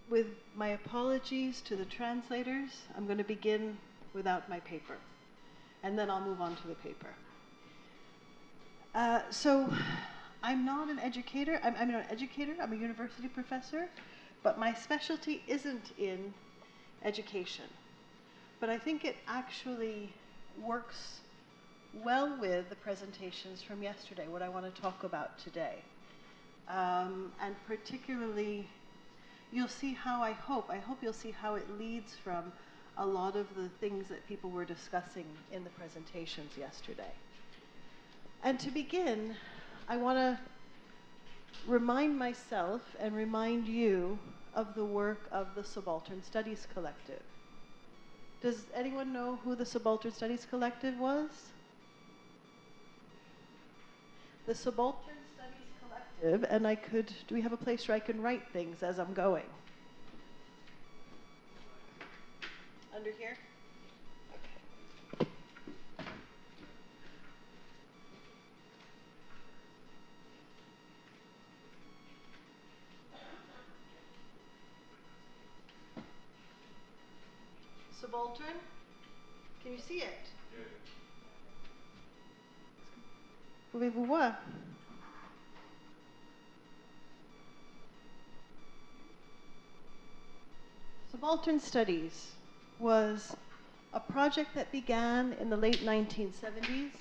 With my apologies to the translators, I'm going to begin without my paper, and then I'll move on to the paper. So I'm not an educator. I'm not an educator. I'm a university professor, but my specialty isn't in education. But I think it actually works well with the presentations from yesterday, what I want to talk about today. And particularly, you'll see how I hope you'll see how it leads from a lot of the things that people were discussing in the presentations yesterday. And to begin, I want to remind myself and remind you of the work of the Subaltern Studies Collective. Does anyone know who the Subaltern Studies Collective was? The Subaltern Studies Collective, and do we have a place where I can write things as I'm going? Under here? Okay. Subaltern? Can you see it? Pouvez-vous voir? Subaltern Studies was a project that began in the late 1970s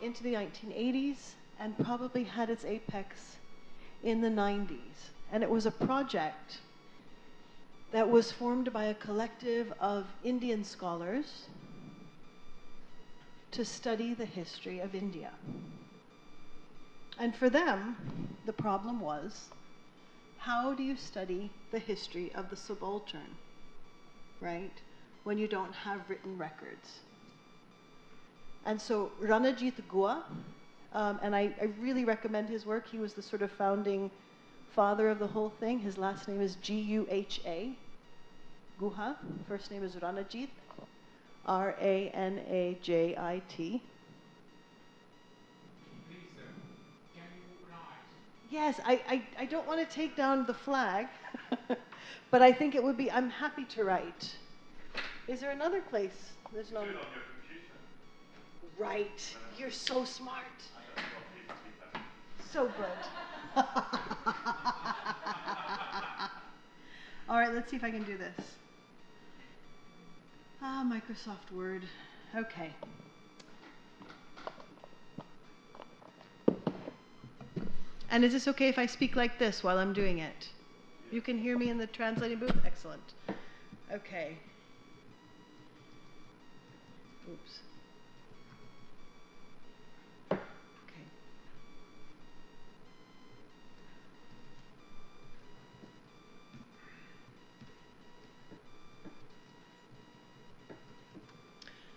into the 1980s and probably had its apex in the 90s. And it was a project that was formed by a collective of Indian scholars to study the history of India. And for them, the problem was, how do you study the history of the subaltern, right, when you don't have written records? And so Ranajit Guha, and I really recommend his work. He was the sort of founding father of the whole thing. His last name is Guha, Guha. First name is Ranajit, Ranajit. Yes, I don't want to take down the flag, but I think it would be, I'm happy to write. Is there another place? There's no. Do it on your computer. Right. You're so smart. So good. All right, let's see if I can do this. Microsoft Word. Okay. And is this okay if I speak like this while I'm doing it? You can hear me in the translating booth? Excellent. Okay. Oops. Okay.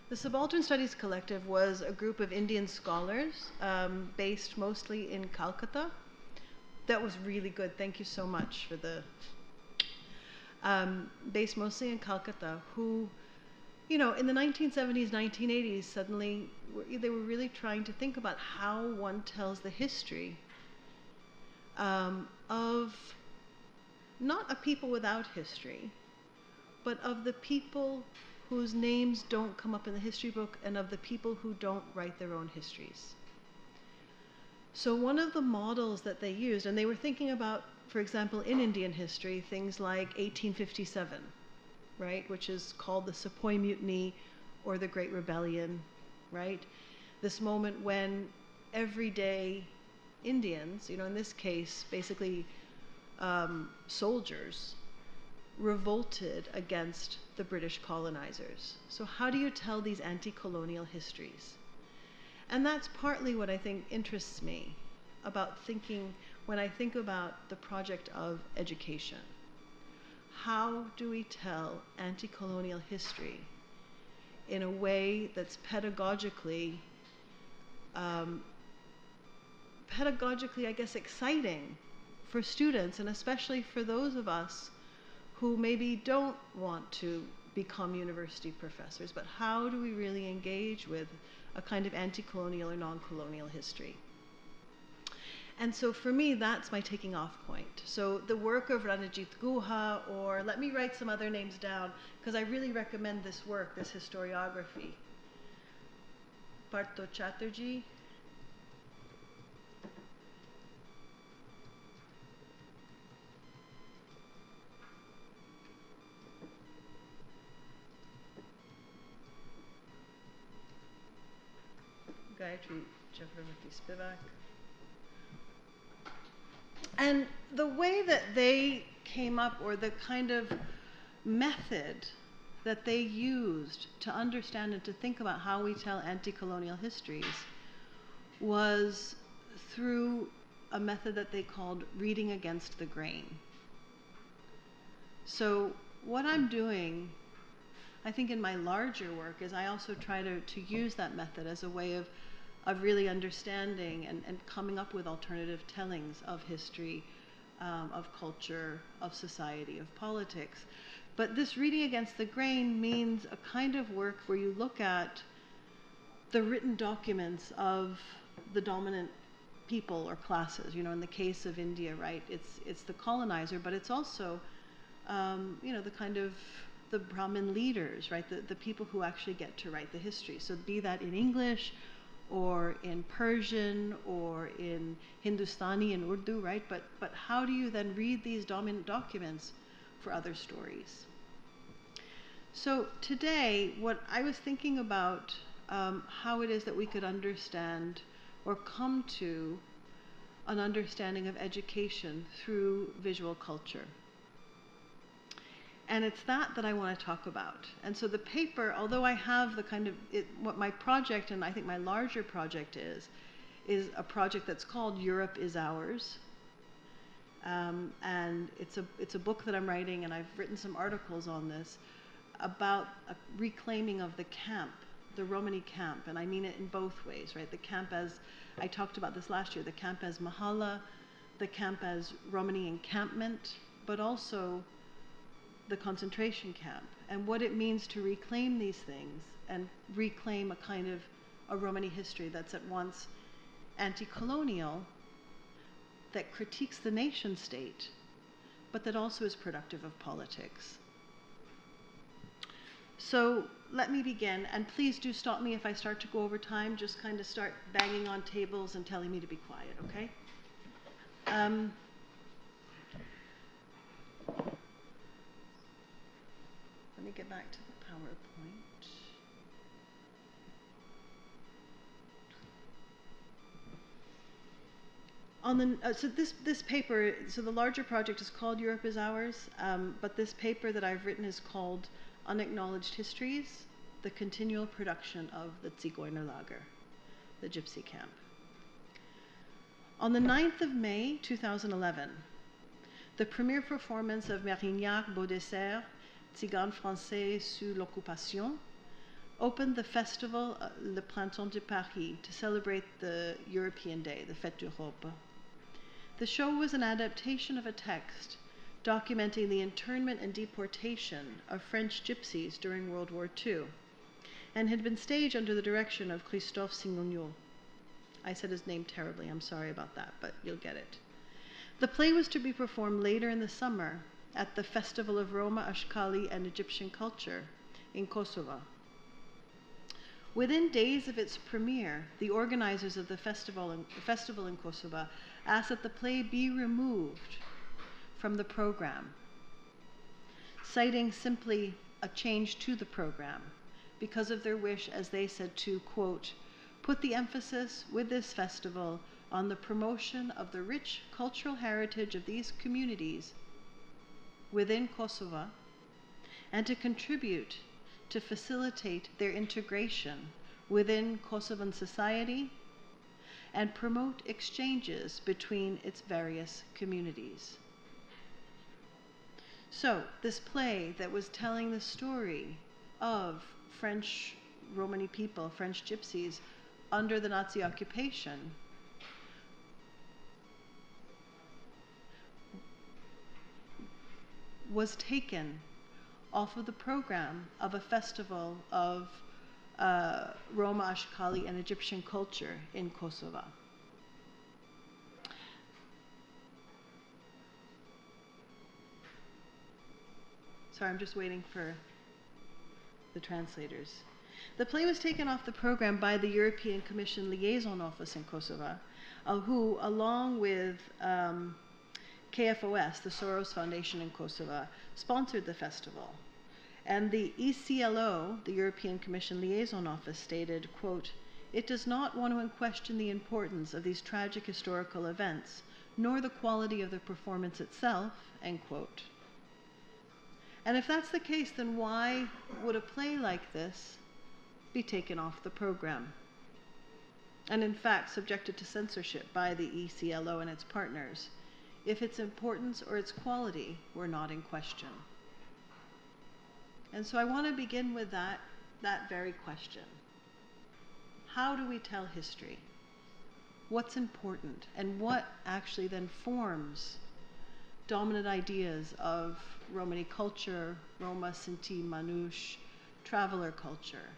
The Subaltern Studies Collective was a group of Indian scholars based mostly in Calcutta. That was really good. Thank you so much for the... based mostly in Calcutta, who, you know, in the 1970s, 1980s, suddenly they were really trying to think about how one tells the history of not a people without history, but of the people whose names don't come up in the history book and of the people who don't write their own histories. So one of the models that they used, and they were thinking about, for example, in Indian history, things like 1857, right, which is called the Sepoy Mutiny or the Great Rebellion, right? This moment when everyday Indians, you know, in this case, basically soldiers, revolted against the British colonizers. So how do you tell these anti-colonial histories? And that's partly what I think interests me about thinking, when I think about the project of education. How do we tell anti-colonial history in a way that's pedagogically, I guess, exciting for students, and especially for those of us who maybe don't want to become university professors, but how do we really engage with a kind of anti-colonial or non-colonial history? And so for me, that's my taking off point. So the work of Ranajit Guha, or let me write some other names down, because I really recommend this work, this historiography. Partho Chatterjee. Gayatri Chakravarti Spivak. And the way that they came up, or the kind of method that they used to understand and to think about how we tell anti-colonial histories, was through a method that they called reading against the grain. So what I'm doing, I think in my larger work, is I also try to use that method as a way of really understanding and coming up with alternative tellings of history, of culture, of society, of politics. But this reading against the grain means a kind of work where you look at the written documents of the dominant people or classes. You know, in the case of India, right, it's the colonizer, but it's also, you know, the kind of the Brahmin leaders, right, the people who actually get to write the history. So be that in English, or in Persian, or in Hindustani and Urdu, right? But how do you then read these dominant documents for other stories? So today, what I was thinking about, how it is that we could understand or come to an understanding of education through visual culture. And it's that I want to talk about. And so the paper, although I have the kind of, what my project, and I think my larger project is a project that's called Europe is Ours. And it's a book that I'm writing, and I've written some articles on this, about a reclaiming of the camp, the Romani camp. And I mean it in both ways, right? The camp as, I talked about this last year, the camp as Mahalla, the camp as Romani encampment, but also the concentration camp, and what it means to reclaim these things and reclaim a kind of a Romani history that's at once anti-colonial, that critiques the nation state, but that also is productive of politics. So let me begin, and please do stop me if I start to go over time. Just kind of start banging on tables and telling me to be quiet, okay? Let me get back to the PowerPoint. On the, so this paper, so the larger project is called Europe is Ours, but this paper that I've written is called Unacknowledged Histories, the Continual Production of the Zigeunerlager, the Gypsy Camp. On the 9th of May, 2011, the premiere performance of Mérignac-Baudessert, Tziganes Français sous l'Occupation, opened the festival Le Printemps de Paris to celebrate the European Day, the Fête d'Europe. The show was an adaptation of a text documenting the internment and deportation of French gypsies during World War II, and had been staged under the direction of Christophe Simonot. I said his name terribly, I'm sorry about that, but you'll get it. The play was to be performed later in the summer at the Festival of Roma, Ashkali, and Egyptian Culture in Kosovo. Within days of its premiere, the organizers of the festival in Kosovo asked that the play be removed from the program, citing simply a change to the program because of their wish, as they said, to, quote, put the emphasis with this festival on the promotion of the rich cultural heritage of these communities within Kosovo, and to contribute to facilitate their integration within Kosovan society and promote exchanges between its various communities. So this play that was telling the story of French Romani people, French gypsies, under the Nazi occupation, was taken off of the program of a festival of Roma, Ashkali, and Egyptian culture in Kosovo. Sorry, I'm just waiting for the translators. The play was taken off the program by the European Commission Liaison Office in Kosovo, who, along with KFOS, the Soros Foundation in Kosovo, sponsored the festival. And the ECLO, the European Commission Liaison Office, stated, quote, "It does not want to question the importance of these tragic historical events, nor the quality of the performance itself," end quote. And if that's the case, then why would a play like this be taken off the program? And in fact, subjected to censorship by the ECLO and its partners, if its importance or its quality were not in question. And so I want to begin with that very question. How do we tell history? What's important? And what actually then forms dominant ideas of Romani culture, Roma, Sinti, Manouche, traveler culture?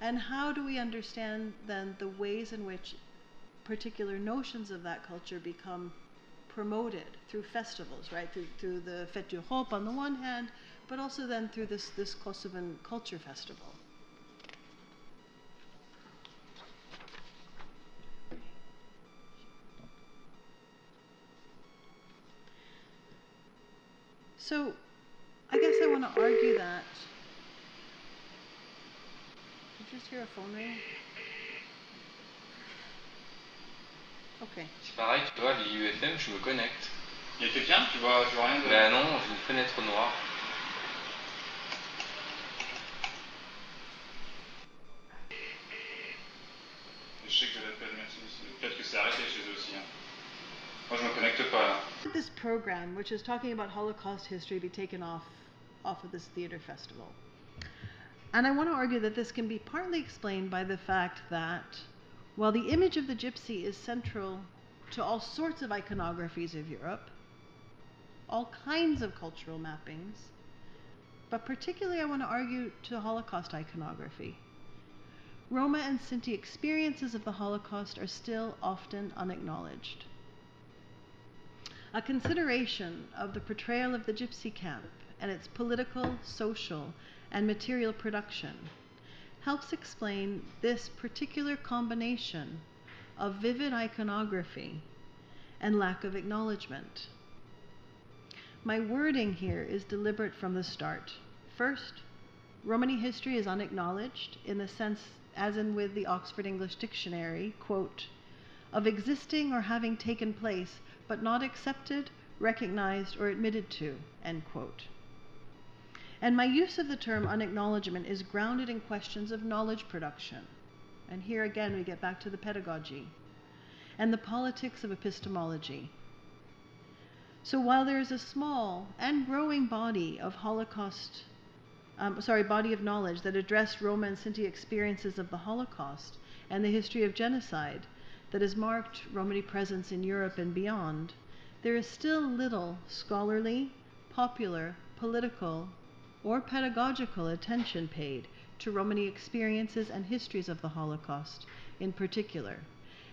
And how do we understand then the ways in which particular notions of that culture become promoted through festivals, right? Through the Fête d'Europe on the one hand, but also then through this Kosovan culture festival. So I guess I want to argue that. Did you just hear a phone ring? Okay. C'est pareil, tu vois, l'IUFM, je me connecte. Il était bien, tu vois rien de... Ben non, j'ai une fenêtre noire. Je sais que l'appel, merci. Peut-être que c'est arrêté chez eux aussi. Hein. Moi, je me connecte pas là. This program, which is talking about Holocaust history, be taken off of this theater festival. And I want to argue that this can be partly explained by the fact that while the image of the gypsy is central to all sorts of iconographies of Europe, all kinds of cultural mappings, but particularly I want to argue to Holocaust iconography. Roma and Sinti experiences of the Holocaust are still often unacknowledged. A consideration of the portrayal of the gypsy camp and its political, social, and material production helps explain this particular combination of vivid iconography and lack of acknowledgement. My wording here is deliberate from the start. First, Romani history is unacknowledged in the sense, as in with the Oxford English Dictionary, quote, of existing or having taken place, but not accepted, recognized, or admitted to, end quote. And my use of the term unacknowledgement is grounded in questions of knowledge production. And here again we get back to the pedagogy and the politics of epistemology. So while there is a small and growing body of body of knowledge that addressed Roma and Sinti experiences of the Holocaust and the history of genocide that has marked Romani presence in Europe and beyond, there is still little scholarly, popular, political, or pedagogical attention paid to Romani experiences and histories of the Holocaust in particular,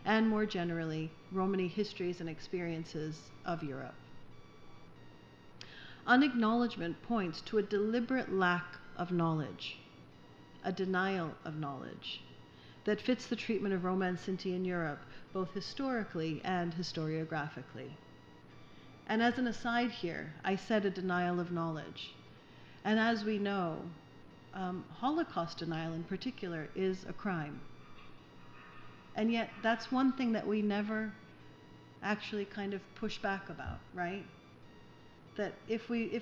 and more generally, Romani histories and experiences of Europe. Unacknowledgement points to a deliberate lack of knowledge, a denial of knowledge, that fits the treatment of Roma and Sinti in Europe, both historically and historiographically. And as an aside here, I said a denial of knowledge. And as we know, Holocaust denial in particular is a crime. And yet that's one thing that we never actually kind of push back about, right? That if the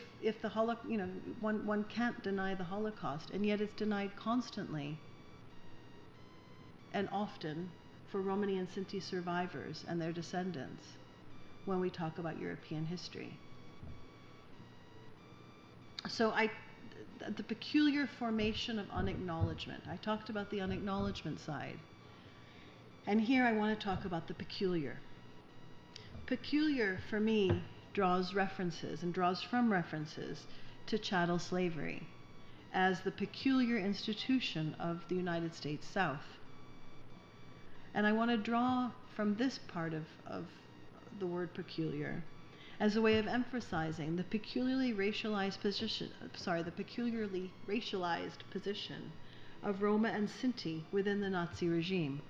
one can't deny the Holocaust, and yet it's denied constantly and often for Romani and Sinti survivors and their descendants when we talk about European history. So the peculiar formation of unacknowledgement. I talked about the unacknowledgement side. And here I want to talk about the peculiar. Peculiar, for me, draws from references to chattel slavery as the peculiar institution of the United States South. And I want to draw from this part of the word peculiar as a way of emphasizing the peculiarly racialized position of Roma and Sinti within the Nazi regime,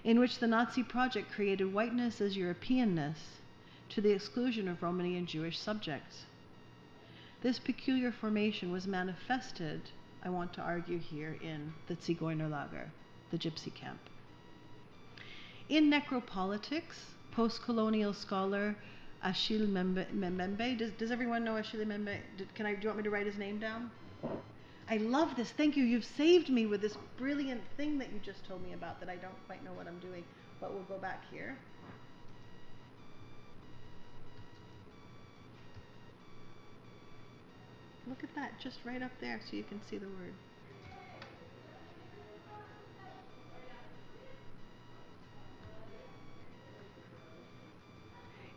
in which the Nazi project created whiteness as Europeanness to the exclusion of Romani and Jewish subjects. This peculiar formation was manifested, I want to argue here, in the Zigeunerlager, the gypsy camp. In necropolitics, post-colonial scholar Achille Mbembe, does everyone know Achille Mbembe? Do you want me to write his name down? I love this, thank you. You've saved me with this brilliant thing that you just told me about that I don't quite know what I'm doing, but we'll go back here. Look at that, just right up there so you can see the word.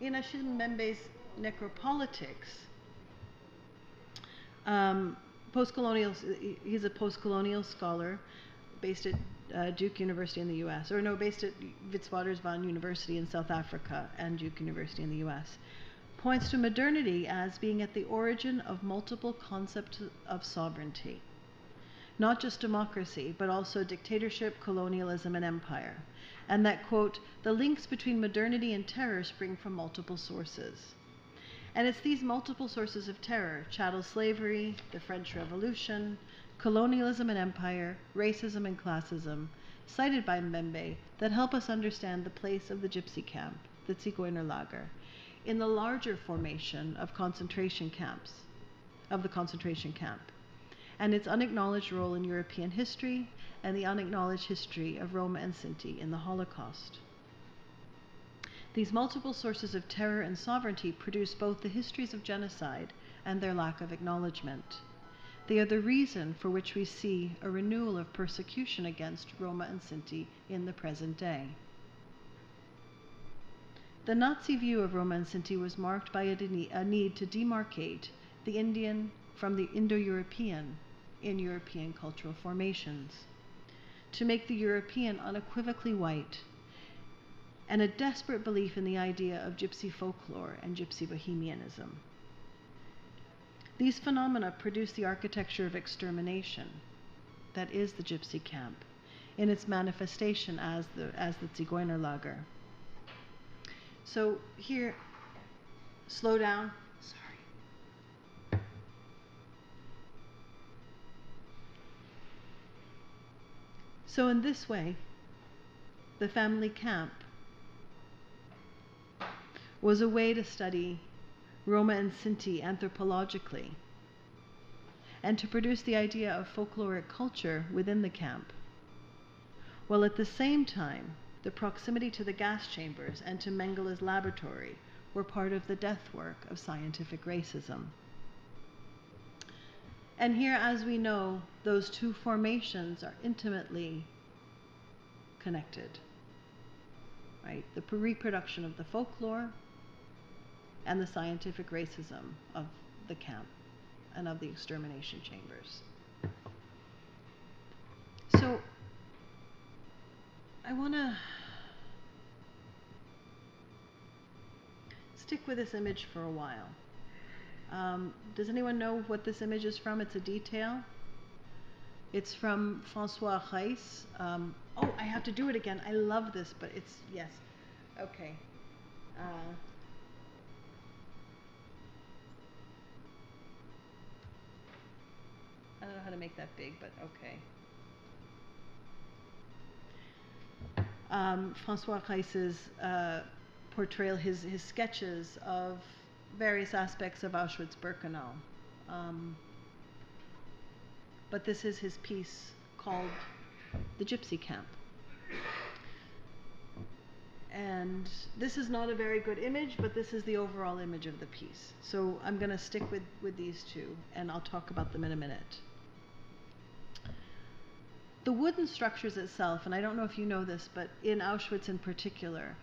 In Achille Mbembe's necropolitics, he's a post-colonial scholar based at Duke University in the US, or no, based at Witwatersrand University in South Africa and Duke University in the US, points to modernity as being at the origin of multiple concepts of sovereignty. Not just democracy, but also dictatorship, colonialism, and empire. And that, quote, the links between modernity and terror spring from multiple sources. And it's these multiple sources of terror, chattel slavery, the French Revolution, colonialism and empire, racism and classism, cited by Mbembe, that help us understand the place of the gypsy camp, the Zigeunerlager, in the larger formation of concentration camps, of the concentration camp, and its unacknowledged role in European history and the unacknowledged history of Roma and Sinti in the Holocaust. These multiple sources of terror and sovereignty produce both the histories of genocide and their lack of acknowledgement. They are the reason for which we see a renewal of persecution against Roma and Sinti in the present day. The Nazi view of Roma and Sinti was marked by a need to demarcate the Indian from the Indo-European in European cultural formations, to make the European unequivocally white, and a desperate belief in the idea of gypsy folklore and gypsy bohemianism. These phenomena produce the architecture of extermination that is the gypsy camp in its manifestation as the Zigeunerlager. So here, slow down. Sorry. So in this way, the family camp was a way to study Roma and Sinti anthropologically and to produce the idea of folkloric culture within the camp, while at the same time the proximity to the gas chambers and to Mengele's laboratory were part of the death work of scientific racism. And here, as we know, those two formations are intimately connected, right? The reproduction of the folklore and the scientific racism of the camp and of the extermination chambers. So I want to stick with this image for a while. Does anyone know what this image is from? It's a detail. It's from François Reiss. Oh, I have to do it again. I love this, but it's, yes. Okay. I don't know how to make that big, but okay. François Reiss's portrayal, his sketches of various aspects of Auschwitz-Birkenau. But this is his piece called The Gypsy Camp. And this is not a very good image, but this is the overall image of the piece. So I'm going to stick with these two, and I'll talk about them in a minute. The wooden structures itself, and I don't know if you know this, but in Auschwitz in particular,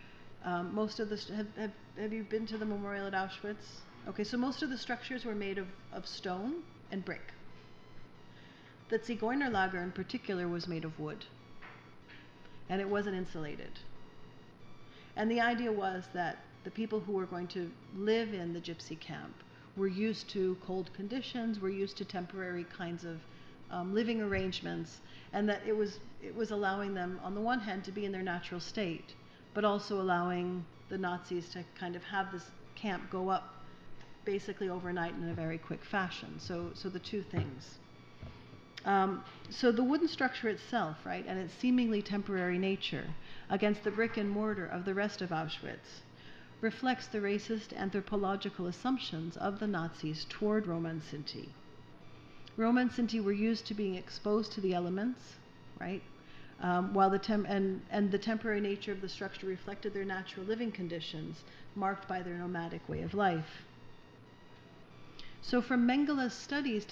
most of the, have you been to the memorial at Auschwitz? Okay, so most of the structures were made of stone and brick. The Zigeunerlager in particular was made of wood, and it wasn't insulated. And the idea was that the people who were going to live in the gypsy camp were used to cold conditions, were used to temporary kinds of living arrangements, and that it was allowing them, on the one hand, to be in their natural state, but also allowing the Nazis to kind of have this camp go up basically overnight in a very quick fashion. So the two things. So the wooden structure itself, right, and its seemingly temporary nature against the brick and mortar of the rest of Auschwitz reflects the racist anthropological assumptions of the Nazis toward Roma and Sinti. Roma and Sinti were used to being exposed to the elements, right, while the temporary nature of the structure reflected their natural living conditions, marked by their nomadic way of life. So from Mengele's studies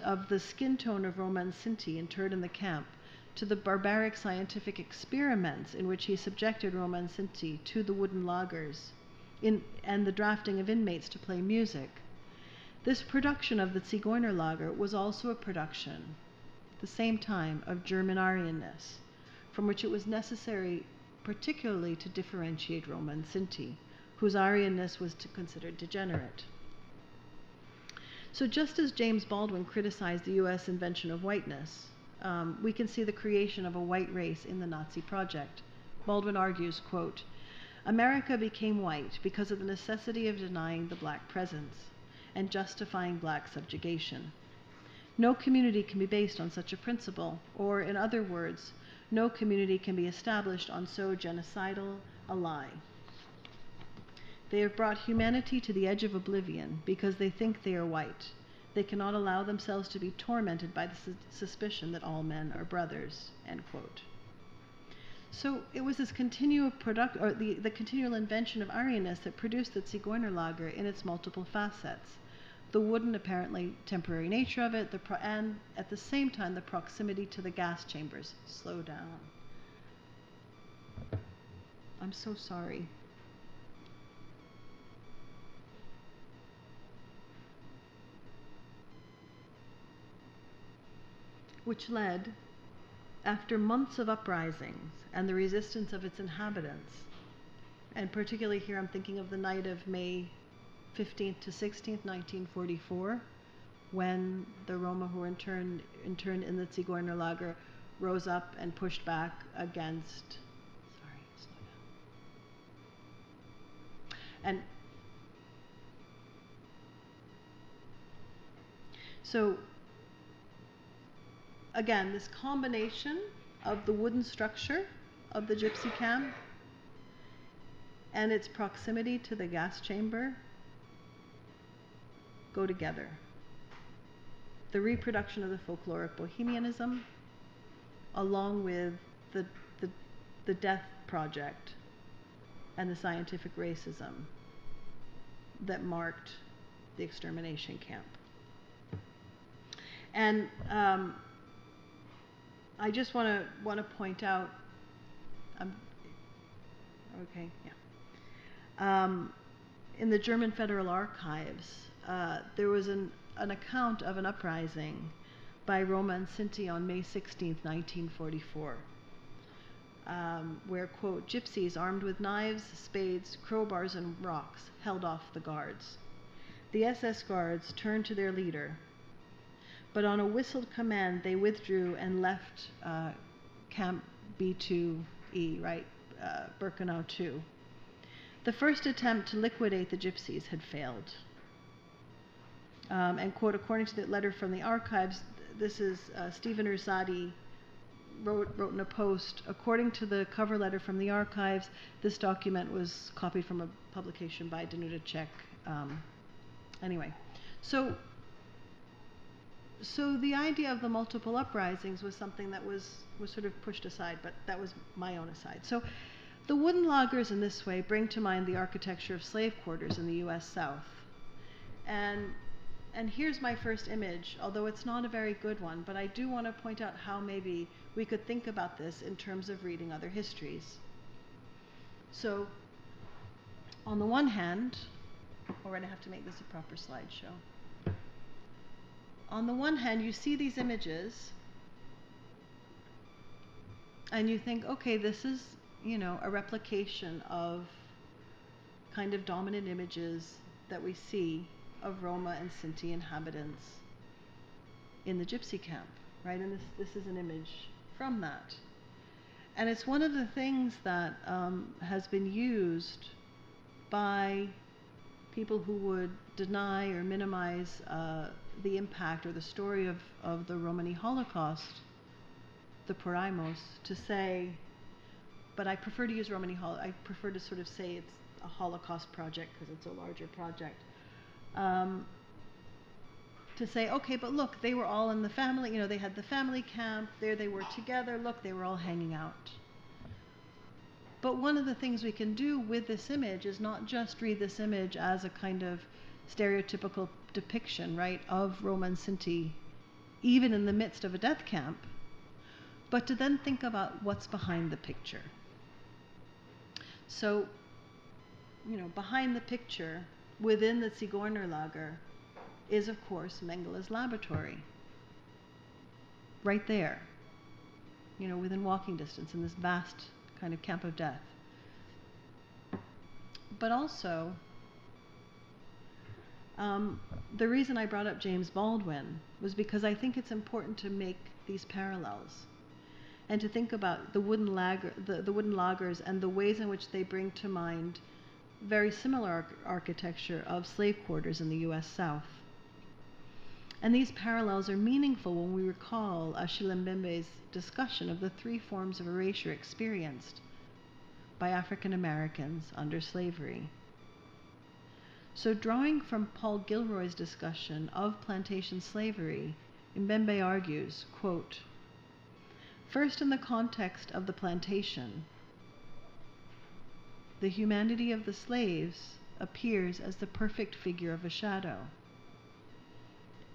of the skin tone of Roma and Sinti interred in the camp, to the barbaric scientific experiments in which he subjected Roma and Sinti to the wooden lagers, and the drafting of inmates to play music, this production of the Zigeunerlager was also a production, at the same time, of German Aryanness, from which it was necessary particularly to differentiate Roma and Sinti, whose Aryanness was considered degenerate. So just as James Baldwin criticized the U.S. invention of whiteness, we can see the creation of a white race in the Nazi project. Baldwin argues, quote, "America became white because of the necessity of denying the black presence and justifying black subjugation. No community can be based on such a principle, or in other words, no community can be established on so genocidal a lie. They have brought humanity to the edge of oblivion because they think they are white. They cannot allow themselves to be tormented by the suspicion that all men are brothers," end quote. So it was this continual the continual invention of Aryanness that produced the Zigeunerlager in its multiple facets. The wooden, apparently temporary nature of it, and at the same time the proximity to the gas chambers. Slow down. I'm so sorry. Which led, after months of uprisings and the resistance of its inhabitants, and particularly here I'm thinking of the night of May 15th to 16th, 1944, when the Roma who were interned in the Zigeunerlager rose up and pushed back against, and so again, this combination of the wooden structure of the gypsy camp and its proximity to the gas chamber go together. The reproduction of the folkloric bohemianism, along with the death project and the scientific racism that marked the extermination camp. And I just want to point out, in the German Federal Archives, there was an account of an uprising by Roma and Sinti on May 16th, 1944, where, quote, "Gypsies armed with knives, spades, crowbars, and rocks held off the guards. The SS guards turned to their leader, but on a whistled command, they withdrew and left Camp B2E, right, Birkenau 2. The first attempt to liquidate the gypsies had failed." And, quote, according to the letter from the archives, this is Stephen Urzadi wrote in a post, according to the cover letter from the archives, this document was copied from a publication by Danuta Czech. Anyway, so the idea of the multiple uprisings was something that was sort of pushed aside, but that was my own aside. So the wooden lagers in this way bring to mind the architecture of slave quarters in the U.S. South. And here's my first image, although it's not a very good one, but I do want to point out how maybe we could think about this in terms of reading other histories. So on the one hand, we're going to have to make this a proper slideshow. On the one hand, you see these images and you think, okay, this is, a replication of kind of dominant images that we see of Roma and Sinti inhabitants in the gypsy camp, right? And this is an image from that. And it's one of the things that has been used by people who would deny or minimize the impact or the story of the Romani Holocaust, the Porrajmos, to say, but I prefer to use Romani I prefer to sort of say it's a Holocaust project because it's a larger project. To say, okay, but look, they were all in the family, you know, they had the family camp, there they were together, look, they were all hanging out. But one of the things we can do with this image is not just read this image as a kind of stereotypical depiction, right, of Roma and Sinti, even in the midst of a death camp, but to then think about what's behind the picture. So, you know, behind the picture, within the Zigeunerlager, is of course Mengele's laboratory. Right there, you know, within walking distance in this vast kind of camp of death. But also, the reason I brought up James Baldwin was because I think it's important to make these parallels and to think about the wooden lagers and the ways in which they bring to mind very similar architecture of slave quarters in the US South. And these parallels are meaningful when we recall Achille Mbembe's discussion of the three forms of erasure experienced by African Americans under slavery. So drawing from Paul Gilroy's discussion of plantation slavery, Mbembe argues, quote, "First, in the context of the plantation, the humanity of the slaves appears as the perfect figure of a shadow.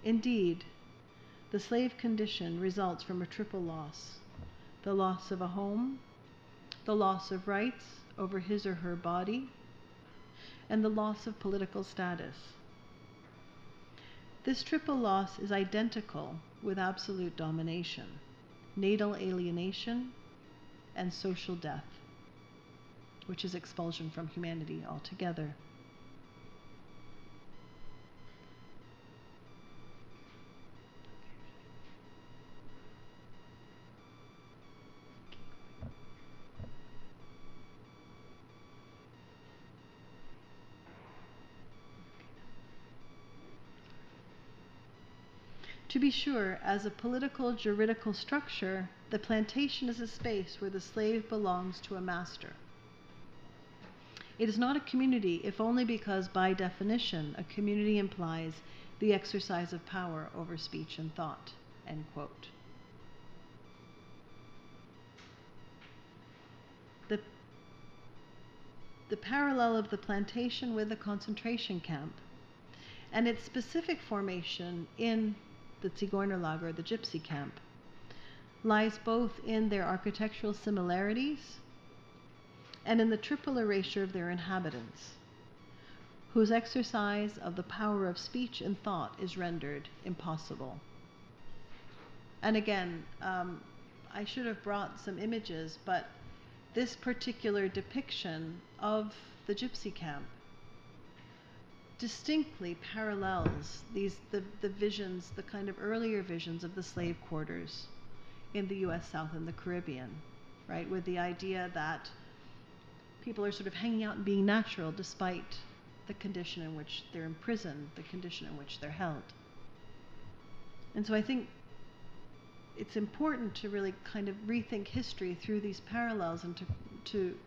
Indeed, the slave condition results from a triple loss: the loss of a home, the loss of rights over his or her body, and the loss of political status. This triple loss is identical with absolute domination, natal alienation, and social death, which is expulsion from humanity altogether." To be sure, as a political juridical structure, the plantation is a space where the slave belongs to a master. It is not a community, if only because, by definition, a community implies the exercise of power over speech and thought, end quote. The parallel of the plantation with the concentration camp and its specific formation in the Zigeunerlager, the gypsy camp, lies both in their architectural similarities and in the triple erasure of their inhabitants, whose exercise of the power of speech and thought is rendered impossible. And again, I should have brought some images, but this particular depiction of the gypsy camp distinctly parallels the visions, the kind of earlier visions of the slave quarters in the US South and the Caribbean, right? With the idea that people are sort of hanging out and being natural despite the condition in which they're imprisoned, the condition in which they're held. And so I think it's important to really kind of rethink history through these parallels and to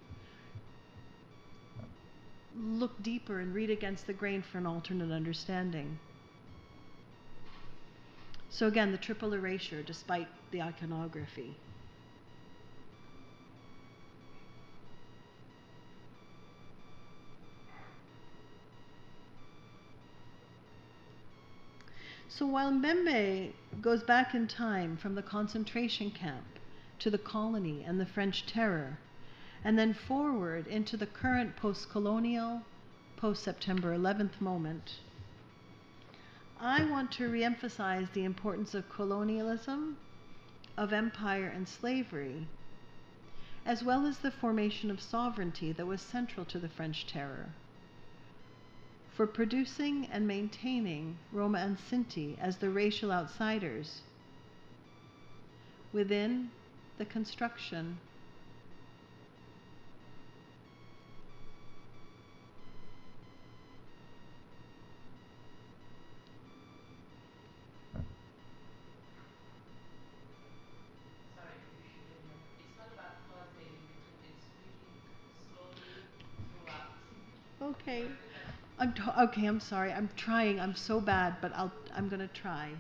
look deeper and read against the grain for an alternate understanding. So again, the triple erasure despite the iconography. So while Mbembe goes back in time from the concentration camp to the colony and the French Terror, and then forward into the current post-colonial, post-September 11th moment, I want to reemphasize the importance of colonialism, of empire and slavery, as well as the formation of sovereignty that was central to the French Terror, for producing and maintaining Roma and Sinti as the racial outsiders within the construction Okay. Okay, I'm sorry. I'm trying. I'm so bad, but I'm going to try. Okay.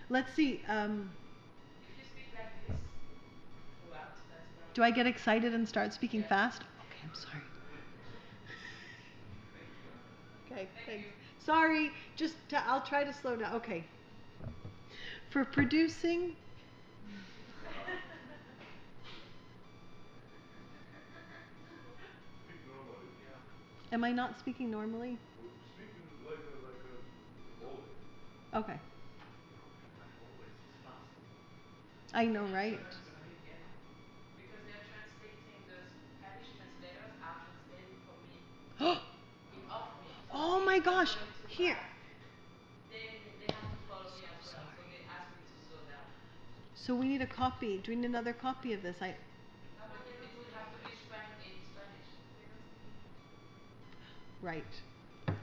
Let's see. If you speak like this throughout, that's fine. Do I get excited and start speaking Yes. fast? Okay, I'm sorry. Okay, Thank thanks. you. Sorry. I'll try to slow down. Okay. For producing Speak normally. Yeah. Am I not speaking normally? Well, speaking like a always. Okay. Always is fast. I know, right? Yeah. Because they're translating the Spanish translators are translating for me in off me. So Oh if my I'm gosh. going too Here. fast, they have to follow me as well. Sorry. So they ask me to slow down. So we need a copy. Do we need another copy of this? No, but it would have to be in Spanish. Right.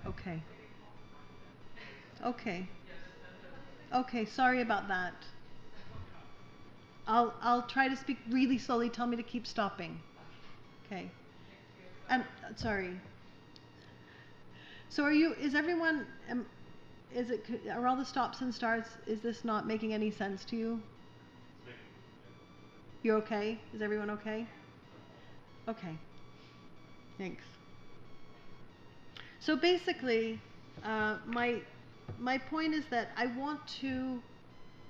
Okay. Okay. Yes. Okay, sorry about that. I'll try to speak really slowly. Tell me to keep stopping. Okay. And sorry. So is everyone are all the stops and starts, is this not making any sense to you? You're okay? Is everyone okay? Okay. Thanks. So basically, my point is that I want to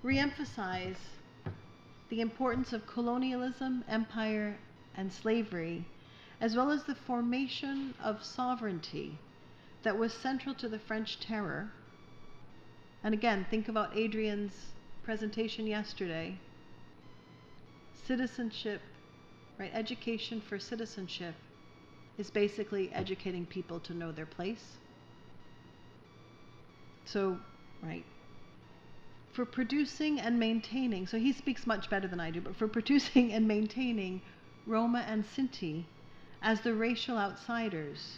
reemphasize the importance of colonialism, empire, and slavery, as well as the formation of sovereignty that was central to the French Terror. And again, think about Adrian's presentation yesterday. Citizenship, right? Education for citizenship is basically educating people to know their place. So, right. For producing and maintaining, so he speaks much better than I do, but for producing and maintaining Roma and Sinti as the racial outsiders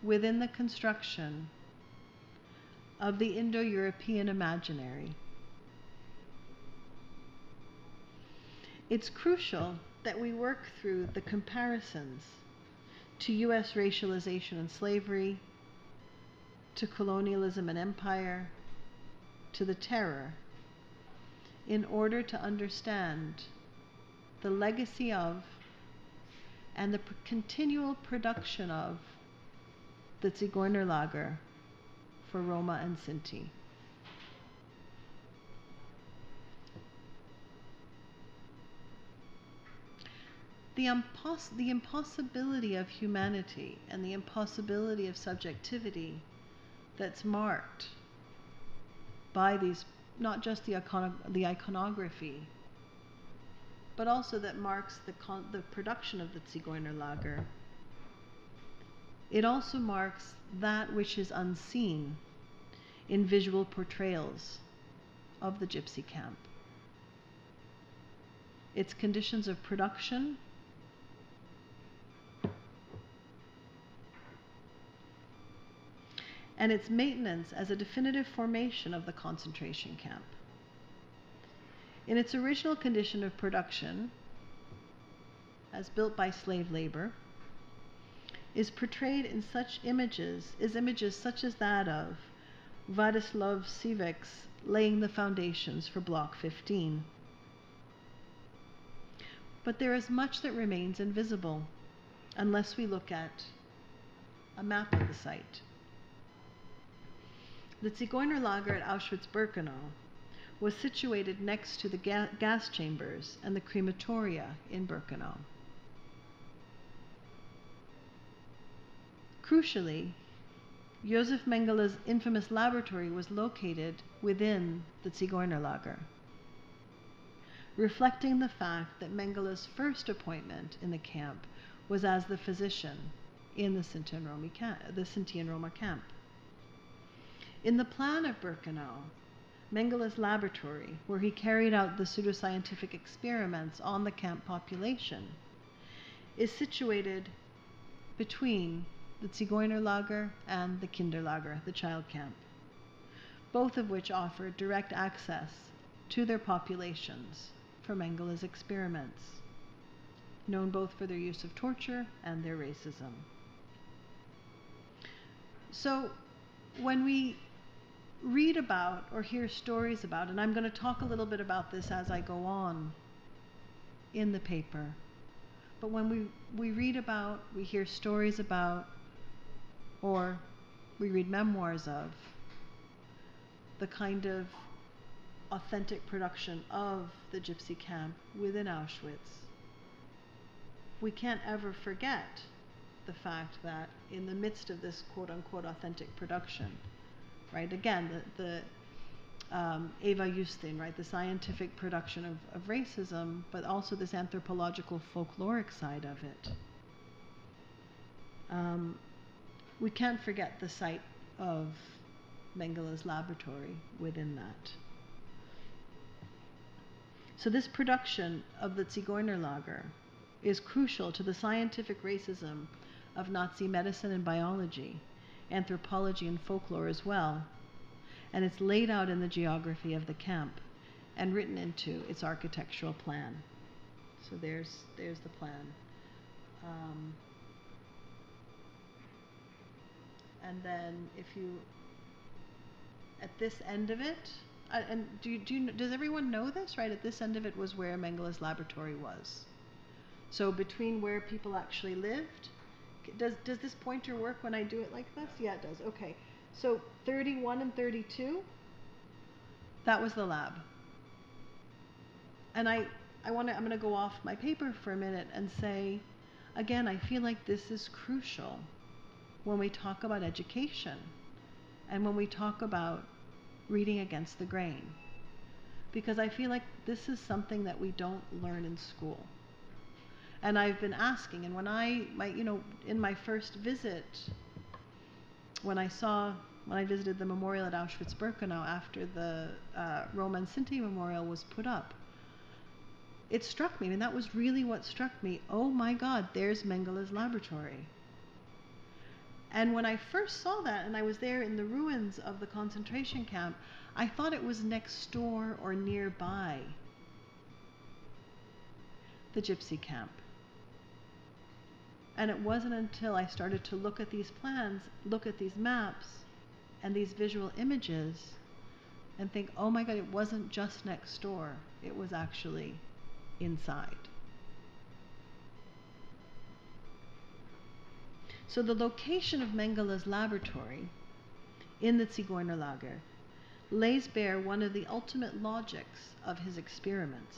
within the construction of the Indo-European imaginary. It's crucial that we work through the comparisons to US racialization and slavery, to colonialism and empire, to the terror, in order to understand the legacy of and the continual production of the Zigeunerlager for Roma and Sinti. The impossibility of humanity and the impossibility of subjectivity that's marked by these, not just the iconography, but also that marks the production of the Zigeunerlager. It also marks that which is unseen in visual portrayals of the gypsy camp. Its conditions of production, and its maintenance as a definitive formation of the concentration camp. In its original condition of production, as built by slave labor, is portrayed in such images such as that of Vladislav Sivek's laying the foundations for Block 15. But there is much that remains invisible unless we look at a map of the site. The Zigeunerlager at Auschwitz-Birkenau was situated next to the gas chambers and the crematoria in Birkenau. Crucially, Josef Mengele's infamous laboratory was located within the Zigeunerlager, reflecting the fact that Mengele's first appointment in the camp was as the physician in the Sinti and Roma camp. In the plan of Birkenau, Mengele's laboratory, where he carried out the pseudoscientific experiments on the camp population, is situated between the Zigeunerlager and the Kinderlager, the child camp, both of which offer direct access to their populations for Mengele's experiments, known both for their use of torture and their racism. So when we read about or hear stories about, and I'm going to talk a little bit about this as I go on in the paper, but when we read about, we hear stories about, or we read memoirs of the kind of authentic production of the gypsy camp within Auschwitz, we can't ever forget the fact that in the midst of this quote-unquote authentic production, right, again, the Eva Justin, right, the scientific production of racism, but also this anthropological folkloric side of it. We can't forget the site of Mengele's laboratory within that. So this production of the Zigeunerlager is crucial to the scientific racism of Nazi medicine and biology, anthropology and folklore as well, and it's laid out in the geography of the camp and written into its architectural plan. So there's the plan. And then if you, at this end of it, and does everyone know this, right? At this end of it was where Mengele's laboratory was. So between where people actually lived, does this pointer work when I do it like this? Yeah, it does. Okay. So 31 and 32, that was the lab. And I'm going to go off my paper for a minute and say, again, I feel like this is crucial when we talk about education and when we talk about reading against the grain. Because I feel like this is something that we don't learn in school. And I've been asking, and when in my first visit, when I visited the memorial at Auschwitz-Birkenau after the Roma and Sinti memorial was put up, it struck me, and that was really what struck me. Oh my God, there's Mengele's laboratory. And when I first saw that, and I was there in the ruins of the concentration camp, I thought it was next door or nearby the gypsy camp. And it wasn't until I started to look at these plans, look at these maps, and these visual images, and think, oh my God, it wasn't just next door. It was actually inside. So the location of Mengele's laboratory in the Zigeunerlager lays bare one of the ultimate logics of his experiments,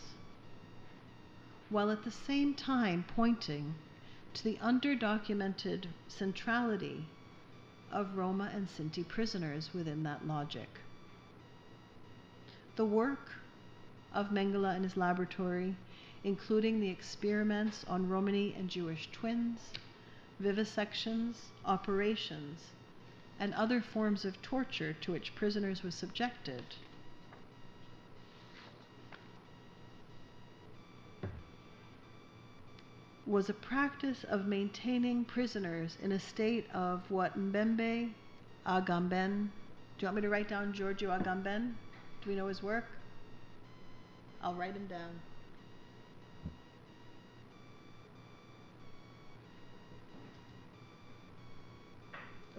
while at the same time pointing to the underdocumented centrality of Roma and Sinti prisoners within that logic. The work of Mengele and his laboratory, including the experiments on Romani and Jewish twins, vivisections, operations, and other forms of torture to which prisoners were subjected, was a practice of maintaining prisoners in a state of what Mbembe Agamben, do you want me to write down Giorgio Agamben? Do we know his work? I'll write him down.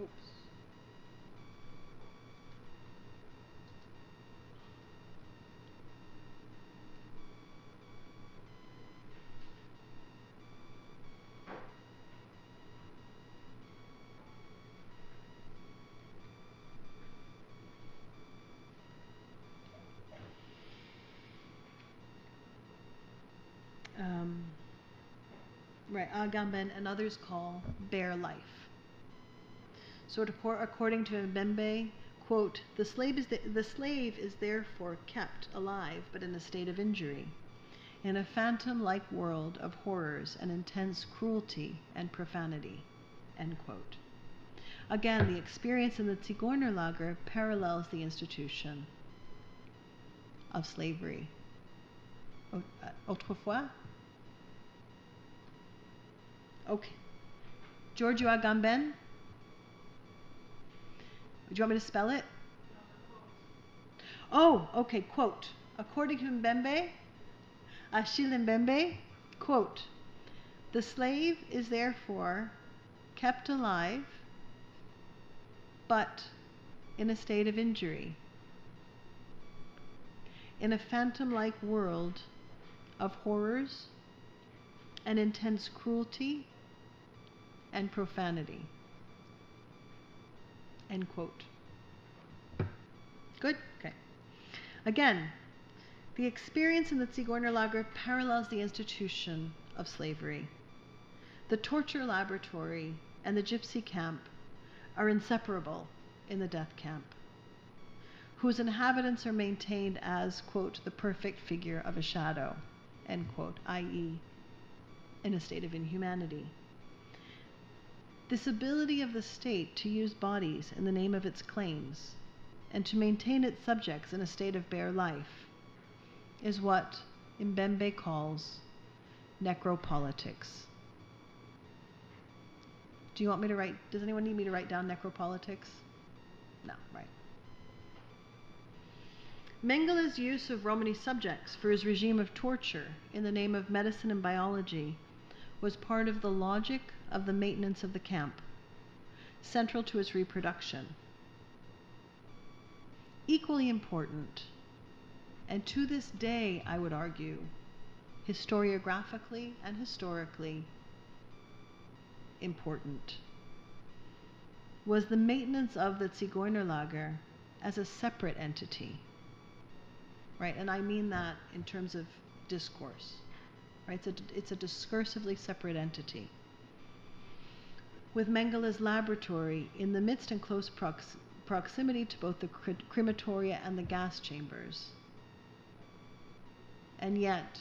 Oops. Right, Agamben and others call bare life. So according to Mbembe, quote, the slave is therefore kept alive but in a state of injury, in a phantom-like world of horrors and intense cruelty and profanity. end quote. Again, the experience in the Zigeunerlager parallels the institution of slavery. Autrefois? Okay. Giorgio Agamben? Do you want me to spell it? Oh, okay, quote. According to Mbembe, Achille Mbembe, quote, "The slave is therefore kept alive, but in a state of injury, in a phantom-like world of horrors and intense cruelty and profanity." End quote. Good? Okay. Again, the experience in the Zigeunerlager parallels the institution of slavery. The torture laboratory and the gypsy camp are inseparable in the death camp, whose inhabitants are maintained as, quote, "the perfect figure of a shadow," end quote, i.e., in a state of inhumanity. This ability of the state to use bodies in the name of its claims and to maintain its subjects in a state of bare life is what Mbembe calls necropolitics. Do you want me to write, does anyone need me to write down necropolitics? No, right. Mengele's use of Romani subjects for his regime of torture in the name of medicine and biology was part of the logic of the maintenance of the camp, central to its reproduction. Equally important, and to this day, I would argue, historiographically and historically important, was the maintenance of the Zigeunerlager as a separate entity, right? And I mean that in terms of discourse, right? It's a discursively separate entity, with Mengele's laboratory in the midst and close proximity to both the crematoria and the gas chambers, and yet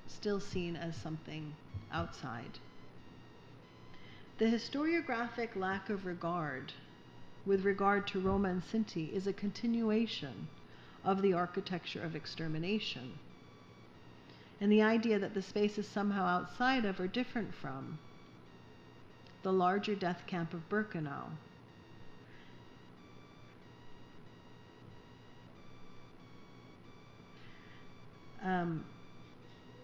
still seen as something outside. The historiographic lack of regard with regard to Roma and Sinti is a continuation of the architecture of extermination, and the idea that the space is somehow outside of or different from the larger death camp of Birkenau.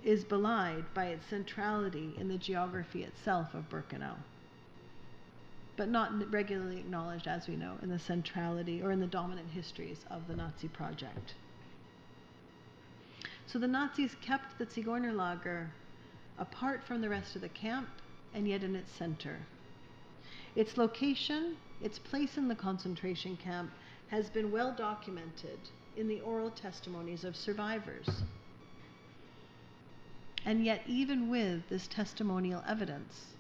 Is belied by its centrality in the geography itself of Birkenau, but not regularly acknowledged, as we know, in the centrality or in the dominant histories of the Nazi project. So the Nazis kept the Zigeunerlager apart from the rest of the camp, and yet in its center. Its location, its place in the concentration camp, has been well documented in the oral testimonies of survivors. And yet, even with this testimonial evidence,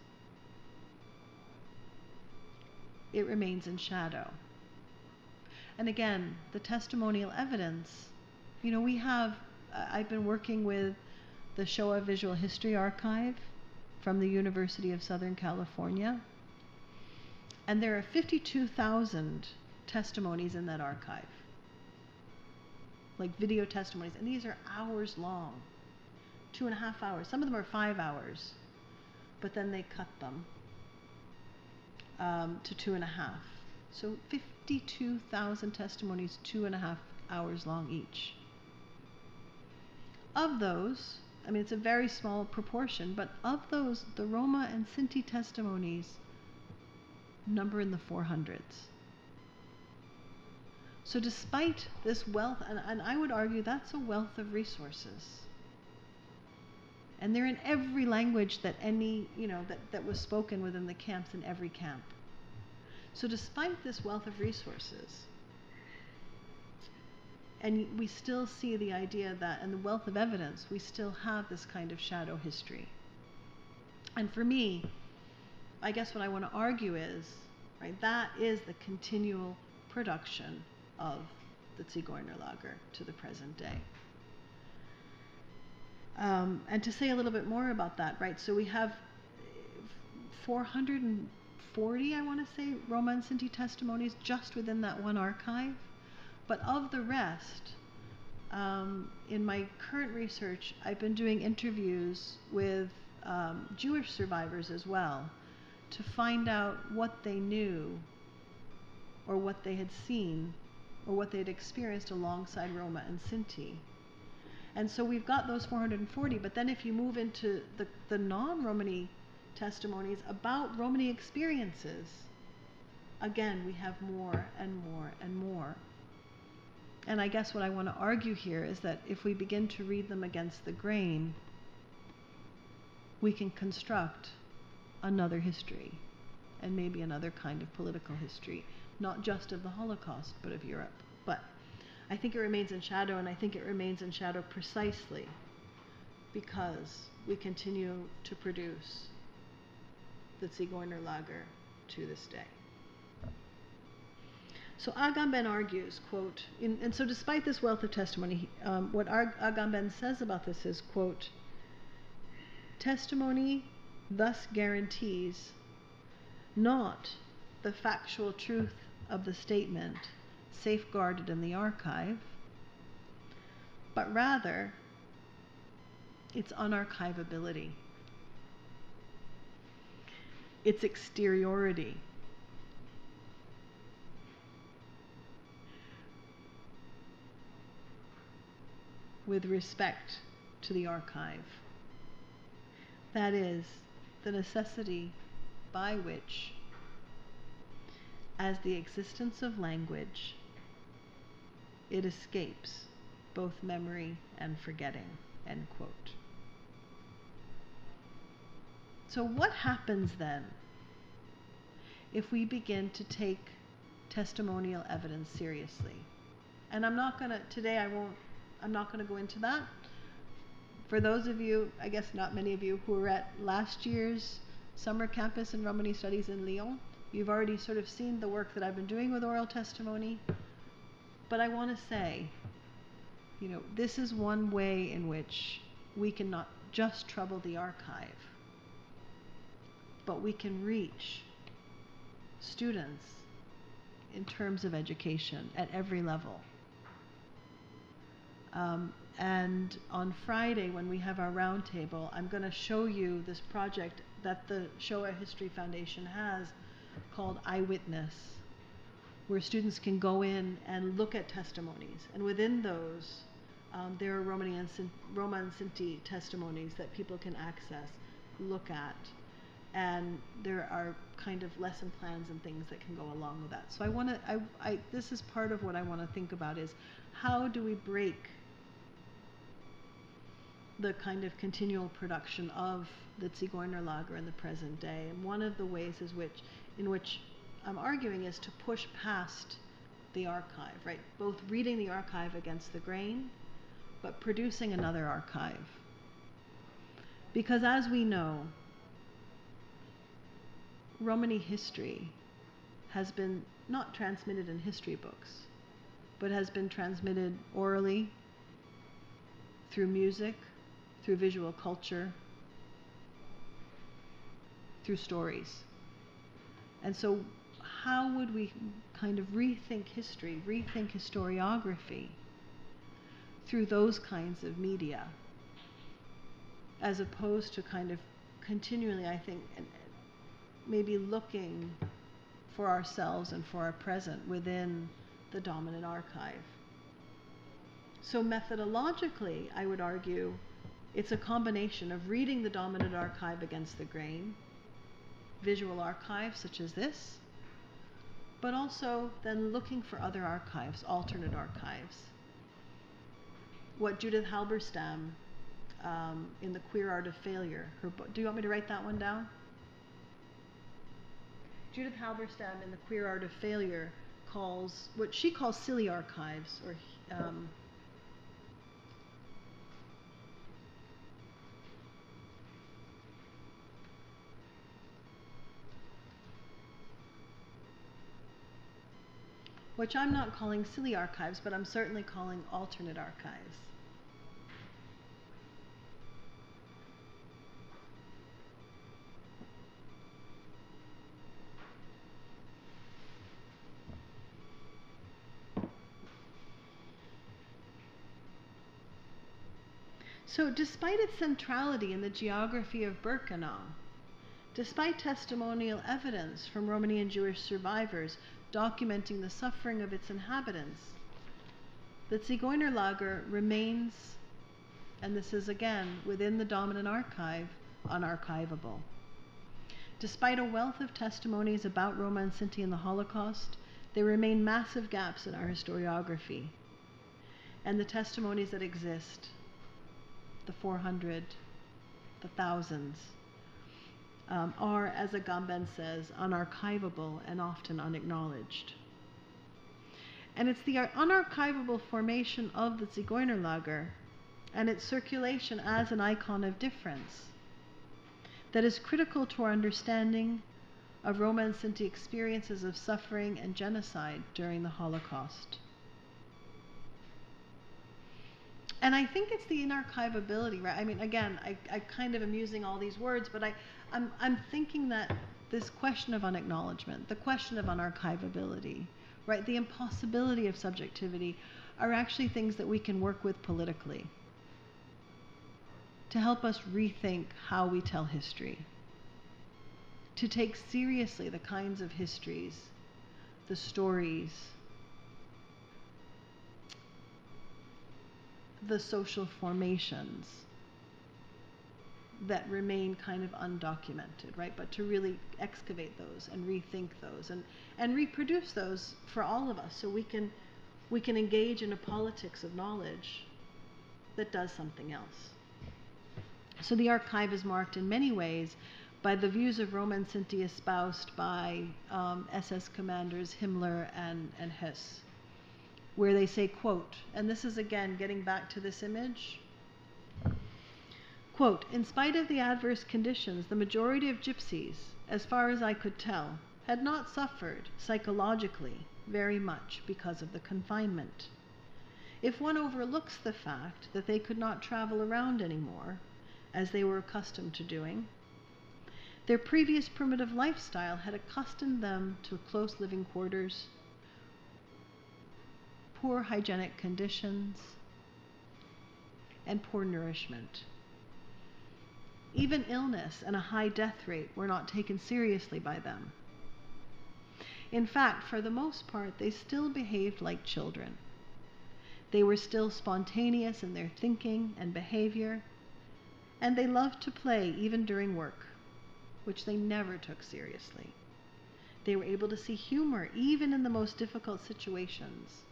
it remains in shadow. And again, the testimonial evidence, you know, we have, I've been working with the Shoah Visual History Archive from the University of Southern California, and there are 52,000 testimonies in that archive, like video testimonies, and these are hours long. 2.5 hours. Some of them are 5 hours, but then they cut them to 2.5. So 52,000 testimonies, 2.5 hours long each. Of those, I mean, it's a very small proportion, but of those, the Roma and Sinti testimonies number in the 400s. So despite this wealth, and I would argue that's a wealth of resources, and they're in every language that that was spoken within the camps, in every camp. So despite this wealth of resources, and we still see the idea that, and the wealth of evidence, we still have this kind of shadow history. And for me, I guess what I want to argue is, right, that is the continual production of the Zigeunerlager to the present day. And to say a little bit more about that, right, so we have 440, I want to say, Roma and Sinti testimonies just within that one archive. But of the rest, in my current research, I've been doing interviews with Jewish survivors as well to find out what they knew or what they had seen or what they had experienced alongside Roma and Sinti. And so we've got those 440, but then if you move into the non-Romani testimonies about Romani experiences, again, we have more and more and more. And I guess what I want to argue here is that if we begin to read them against the grain, we can construct another history and maybe another kind of political history, not just of the Holocaust, but of Europe. But I think it remains in shadow, and I think it remains in shadow precisely because we continue to produce the Zigeunerlager to this day. So Agamben argues, quote, and so despite this wealth of testimony, what Agamben says about this is, quote, testimony thus guarantees not the factual truth of the statement safeguarded in the archive, but rather its unarchivability, its exteriority, with respect to the archive. That is, the necessity by which, as the existence of language, it escapes both memory and forgetting, end quote. So what happens then if we begin to take testimonial evidence seriously? And I'm not going to go into that. For those of you, I guess not many of you, who were at last year's summer campus in Romani Studies in Lyon, you've already sort of seen the work that I've been doing with oral testimony. But I want to say, this is one way in which we can not just trouble the archive, but we can reach students in terms of education at every level. And on Friday, when we have our roundtable, I'm going to show you this project that the Shoah History Foundation has called Eyewitness, where students can go in and look at testimonies. And within those, there are Roma and Sinti testimonies that people can access, look at. And there are kind of lesson plans and things that can go along with that. So this is part of what I want to think about is how do we break the kind of continual production of the Zigeunerlager in the present day. And one of the ways in which I'm arguing is to push past the archive, right? Both reading the archive against the grain, but producing another archive. Because as we know, Romani history has been not transmitted in history books, but has been transmitted orally, through music, through visual culture, through stories. And so how would we kind of rethink history, rethink historiography through those kinds of media, as opposed to kind of continually, I think, maybe looking for ourselves and for our present within the dominant archive. So methodologically, I would argue, it's a combination of reading the dominant archive against the grain, visual archives such as this, but also then looking for other archives, alternate archives. What Judith Halberstam in The Queer Art of Failure, her book, do you want me to write that one down? Judith Halberstam in The Queer Art of Failure calls, what she calls silly archives, or which I'm not calling silly archives, but I'm certainly calling alternate archives. So despite its centrality in the geography of Birkenau, despite testimonial evidence from Romanian Jewish survivors documenting the suffering of its inhabitants, the Zigeunerlager remains, and this is again within the dominant archive, unarchivable. Despite a wealth of testimonies about Roma and Sinti in the Holocaust, there remain massive gaps in our historiography. And the testimonies that exist, the 400, the thousands, are, as Agamben says, unarchivable and often unacknowledged. And it's the unarchivable formation of the Zigeunerlager and its circulation as an icon of difference that is critical to our understanding of Roma and Sinti experiences of suffering and genocide during the Holocaust. And I think it's the inarchivability, right? I mean, again, I kind of am using all these words, but I'm thinking that this question of unacknowledgement, the question of unarchivability, right, the impossibility of subjectivity are actually things that we can work with politically to help us rethink how we tell history, to take seriously the kinds of histories, the stories, the social formations that remain kind of undocumented, right? But to really excavate those and rethink those and reproduce those for all of us so we can engage in a politics of knowledge that does something else. So the archive is marked in many ways by the views of Roma and Sinti espoused by SS commanders Himmler and Hess, where they say, quote, and this is again getting back to this image, quote, in spite of the adverse conditions, the majority of gypsies, as far as I could tell, had not suffered psychologically very much because of the confinement. If one overlooks the fact that they could not travel around anymore, as they were accustomed to doing, their previous primitive lifestyle had accustomed them to close living quarters, poor hygienic conditions, and poor nourishment. Even illness and a high death rate were not taken seriously by them. In fact, for the most part, they still behaved like children. They were still spontaneous in their thinking and behavior, and they loved to play even during work, which they never took seriously. They were able to see humor even in the most difficult situations.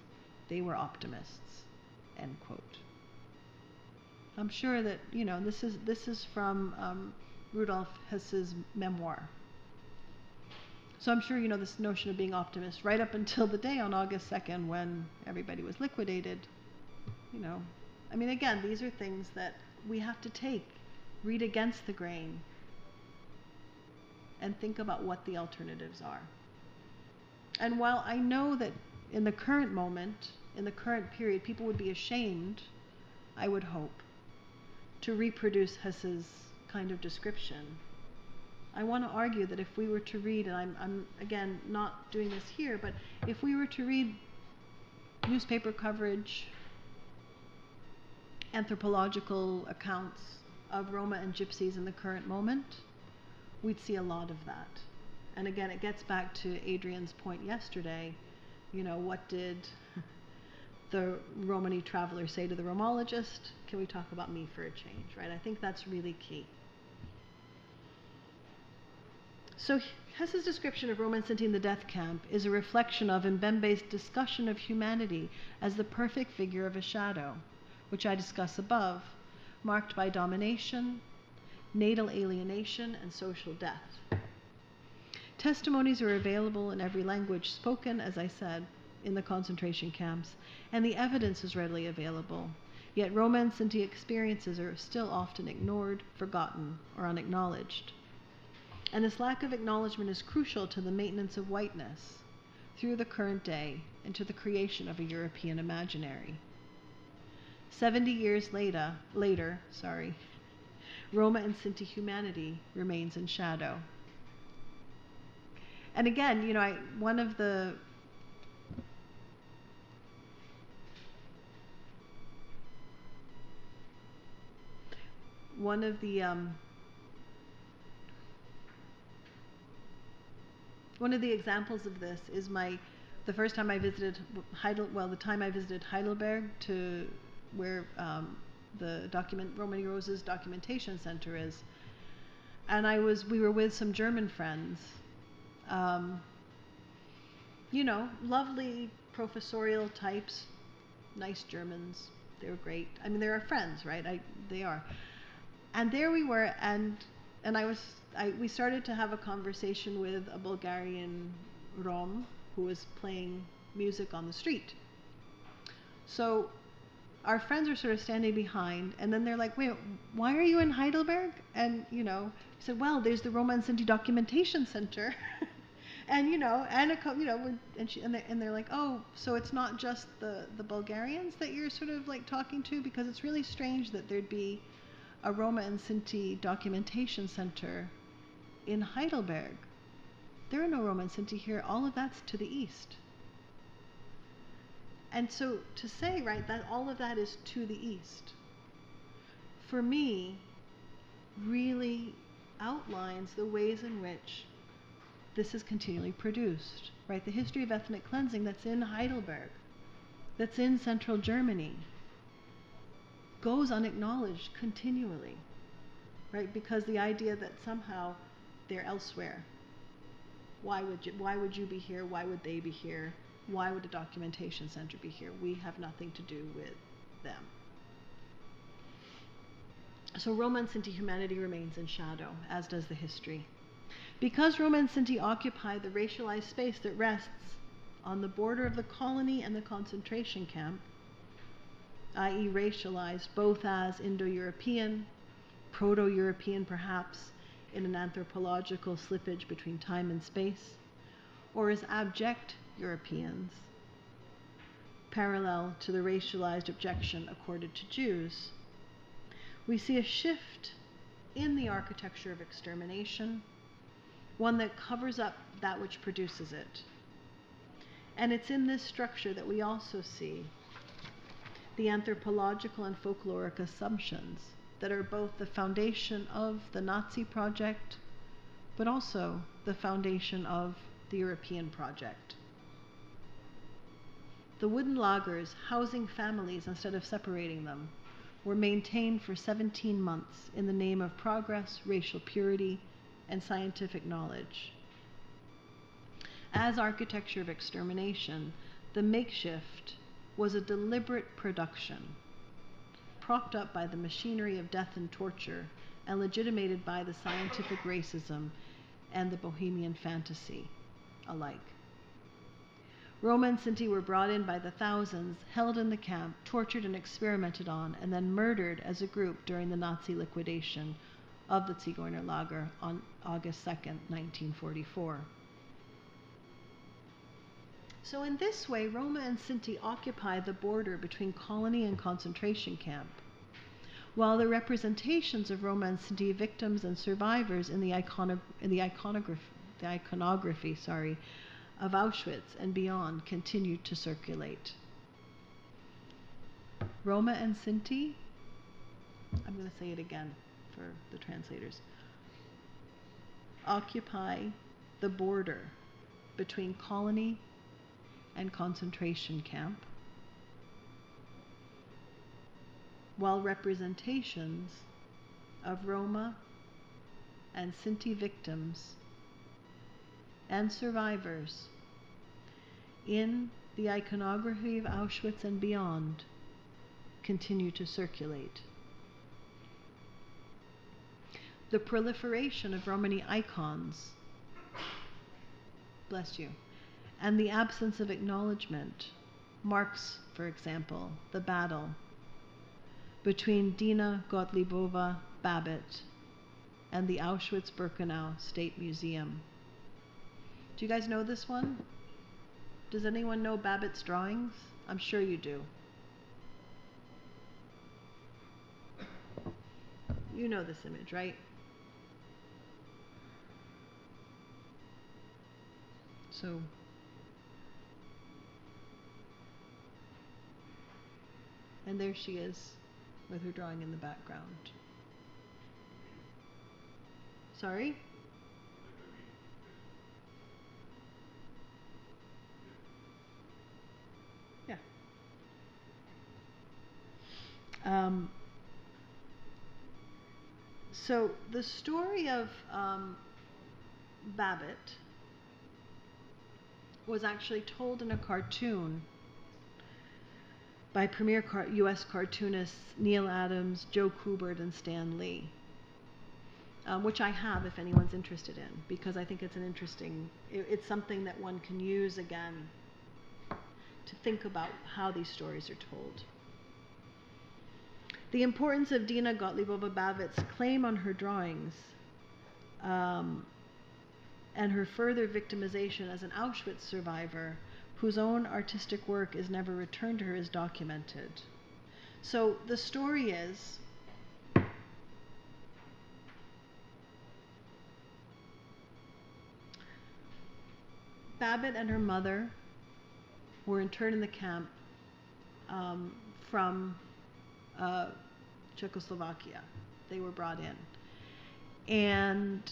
They were optimists, end quote. I'm sure that, you know, this is from Rudolf Hess's memoir. So I'm sure you know this notion of being optimist right up until the day on August 2nd when everybody was liquidated. You know, I mean, again, these are things that we have to take, read against the grain, and think about what the alternatives are. And while I know that in the current moment, in the current period, people would be ashamed, I would hope, to reproduce Hess's kind of description, I want to argue that if we were to read, and I'm again not doing this here, but if we were to read newspaper coverage, anthropological accounts of Roma and Gypsies in the current moment, we'd see a lot of that. And again, it gets back to Adrian's point yesterday, you know, what did the Romani traveler say to the Romologist? Can we talk about me for a change, right? I think that's really key. So Hess's description of Roma and Sinti in the death camp is a reflection of Mbembe's discussion of humanity as the perfect figure of a shadow, which I discuss above, marked by domination, natal alienation, and social death. Testimonies are available in every language spoken, as I said, in the concentration camps, and the evidence is readily available. Yet Roma and Sinti experiences are still often ignored, forgotten, or unacknowledged. And this lack of acknowledgement is crucial to the maintenance of whiteness through the current day and to the creation of a European imaginary. 70 years later, Roma and Sinti humanity remains in shadow. And again, you know, one of the one of the examples of this is the first time I visited the time I visited Heidelberg, to where the Romani Rose's documentation center is, and we were with some German friends, you know, lovely professorial types, nice Germans. They were great. I mean, they're our friends, right? They are. And there we were, and we started to have a conversation with a Bulgarian Rom who was playing music on the street. So our friends are sort of standing behind, and then they're like, "Wait, why are you in Heidelberg?" And we said, "Well, there's the Roma and Sinti Documentation Center." And and they're like, "Oh, so it's not just the Bulgarians that you're sort of like talking to, because it's really strange that there'd be a Roma and Sinti documentation center in Heidelberg. There are no Roma and Sinti here. All of that's to the east." And so to say, right, that all of that is to the east, for me, really outlines the ways in which this is continually produced, right? The history of ethnic cleansing that's in Heidelberg, that's in central Germany, goes unacknowledged continually, right? Because the idea that somehow they're elsewhere. Why would you be here? Why would they be here? Why would a documentation center be here? We have nothing to do with them. So Roma and Sinti humanity remains in shadow, as does the history. Because Roma and Sinti occupy the racialized space that rests on the border of the colony and the concentration camp, i.e. racialized both as Indo-European, Proto-European perhaps, in an anthropological slippage between time and space, or as abject Europeans, parallel to the racialized objection accorded to Jews, we see a shift in the architecture of extermination, one that covers up that which produces it. And it's in this structure that we also see the anthropological and folkloric assumptions that are both the foundation of the Nazi project, but also the foundation of the European project. The wooden lagers housing families instead of separating them were maintained for 17 months in the name of progress, racial purity, and scientific knowledge. As architecture of extermination, the makeshift was a deliberate production, propped up by the machinery of death and torture, and legitimated by the scientific racism and the bohemian fantasy alike. Roma and Sinti were brought in by the thousands, held in the camp, tortured and experimented on, and then murdered as a group during the Nazi liquidation of the Zigeunerlager on August 2nd, 1944. So in this way, Roma and Sinti occupy the border between colony and concentration camp, while the representations of Roma and Sinti victims and survivors in the iconography of Auschwitz and beyond continued to circulate. Roma and Sinti, I'm going to say it again for the translators, occupy the border between colony and concentration camp, while representations of Roma and Sinti victims and survivors in the iconography of Auschwitz and beyond continue to circulate. The proliferation of Romani icons, bless you, and the absence of acknowledgement marks, for example, the battle between Dina Gottliebova Babbitt and the Auschwitz-Birkenau State Museum. Do you guys know this one? Does anyone know Babbitt's drawings? I'm sure you do. You know this image, right? So, and there she is with her drawing in the background. Sorry? Yeah. So the story of Babbitt was actually told in a cartoon by premier U.S. cartoonists Neil Adams, Joe Kubert, and Stan Lee, which I have if anyone's interested in, because I think it's an interesting, it's something that one can use again to think about how these stories are told. The importance of Dina Gottliebova Babbitt's claim on her drawings and her further victimization as an Auschwitz survivor whose own artistic work is never returned to her is documented. So the story is Babbitt and her mother were interned in the camp from Czechoslovakia. They were brought in. And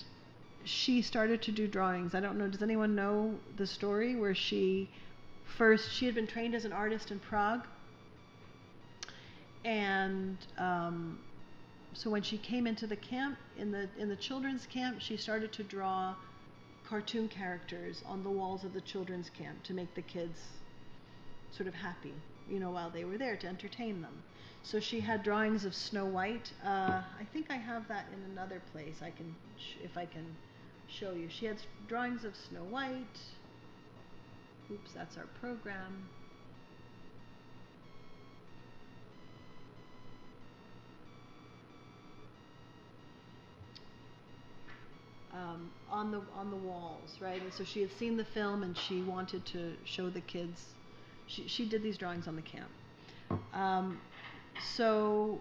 she started to do drawings. I don't know, does anyone know the story where she had been trained as an artist in Prague. And so when she came into the camp, in the children's camp, she started to draw cartoon characters on the walls of the children's camp to make the kids sort of happy, while they were there, to entertain them. So she had drawings of Snow White. I think I have that in another place. If I can show you. She had drawings of Snow White. Oops, that's our program. On the walls, right? And so she had seen the film and she wanted to show the kids. She did these drawings on the camp. So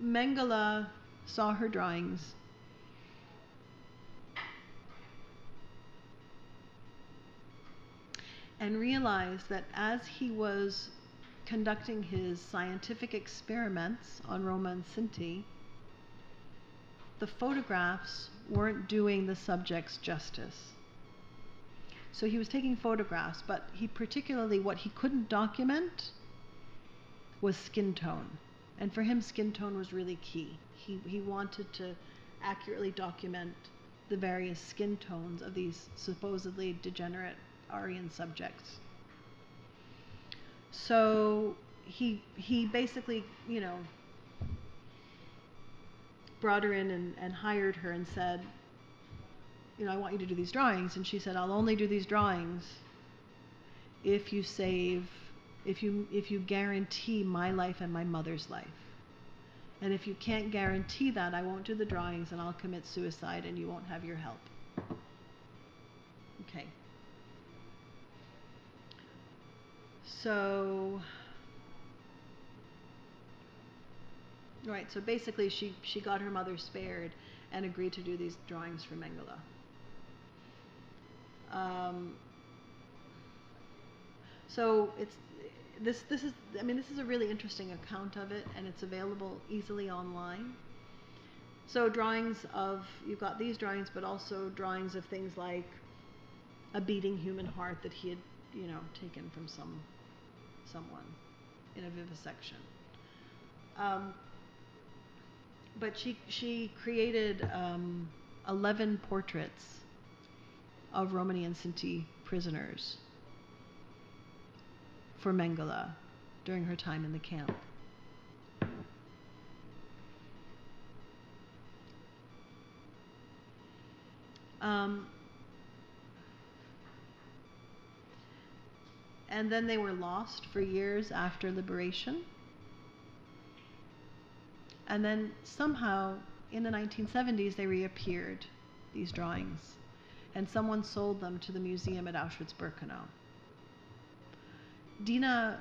Mengele saw her drawings and realized that as he was conducting his scientific experiments on Roma and Sinti, the photographs weren't doing the subjects justice. So he was taking photographs, but what he couldn't document was skin tone. And for him, skin tone was really key. He wanted to accurately document the various skin tones of these supposedly degenerate Aryan subjects. So he basically, brought her in and hired her and said, I want you to do these drawings. And she said, I'll only do these drawings if you guarantee my life and my mother's life. And if you can't guarantee that, I won't do the drawings and I'll commit suicide and you won't have your help. Okay. So, right, so basically she got her mother spared and agreed to do these drawings for Mengele. So this is a really interesting account of it, and it's available easily online. So you've got these drawings, but also drawings of things like a beating human heart that he had, taken from someone in a vivisection. But she created 11 portraits of Romani and Sinti prisoners for Mengele during her time in the camp. And then they were lost for years after liberation. And then somehow in the 1970s they reappeared, these drawings, and someone sold them to the museum at Auschwitz-Birkenau. Dina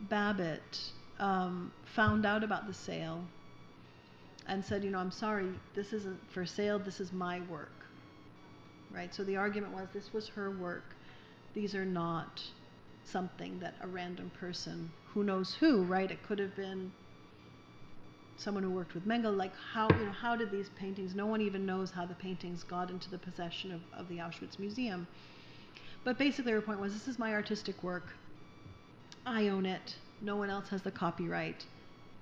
Babbitt found out about the sale and said, I'm sorry, this isn't for sale, this is my work. Right? So the argument was this was her work. These are not something that a random person, who knows who, right? It could have been someone who worked with Mengele, like how did these paintings, no one even knows how the paintings got into the possession of the Auschwitz Museum. But basically her point was, this is my artistic work. I own it. No one else has the copyright.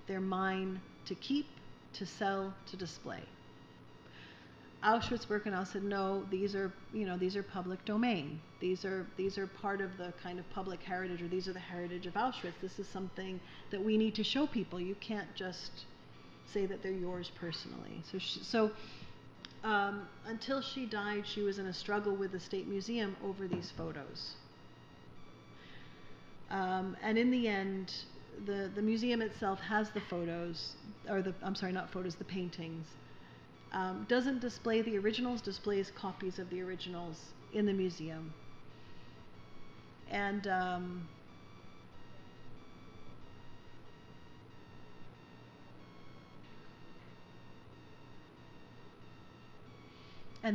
They're mine to keep, to sell, to display. Auschwitz-Birkenau said, no, these are public domain. These are part of the kind of public heritage, or these are the heritage of Auschwitz. This is something that we need to show people. You can't just say that they're yours personally. So until she died, she was in a struggle with the State Museum over these photos. And in the end, the museum itself has the photos, or the paintings. Doesn't display the originals, displays copies of the originals in the museum. And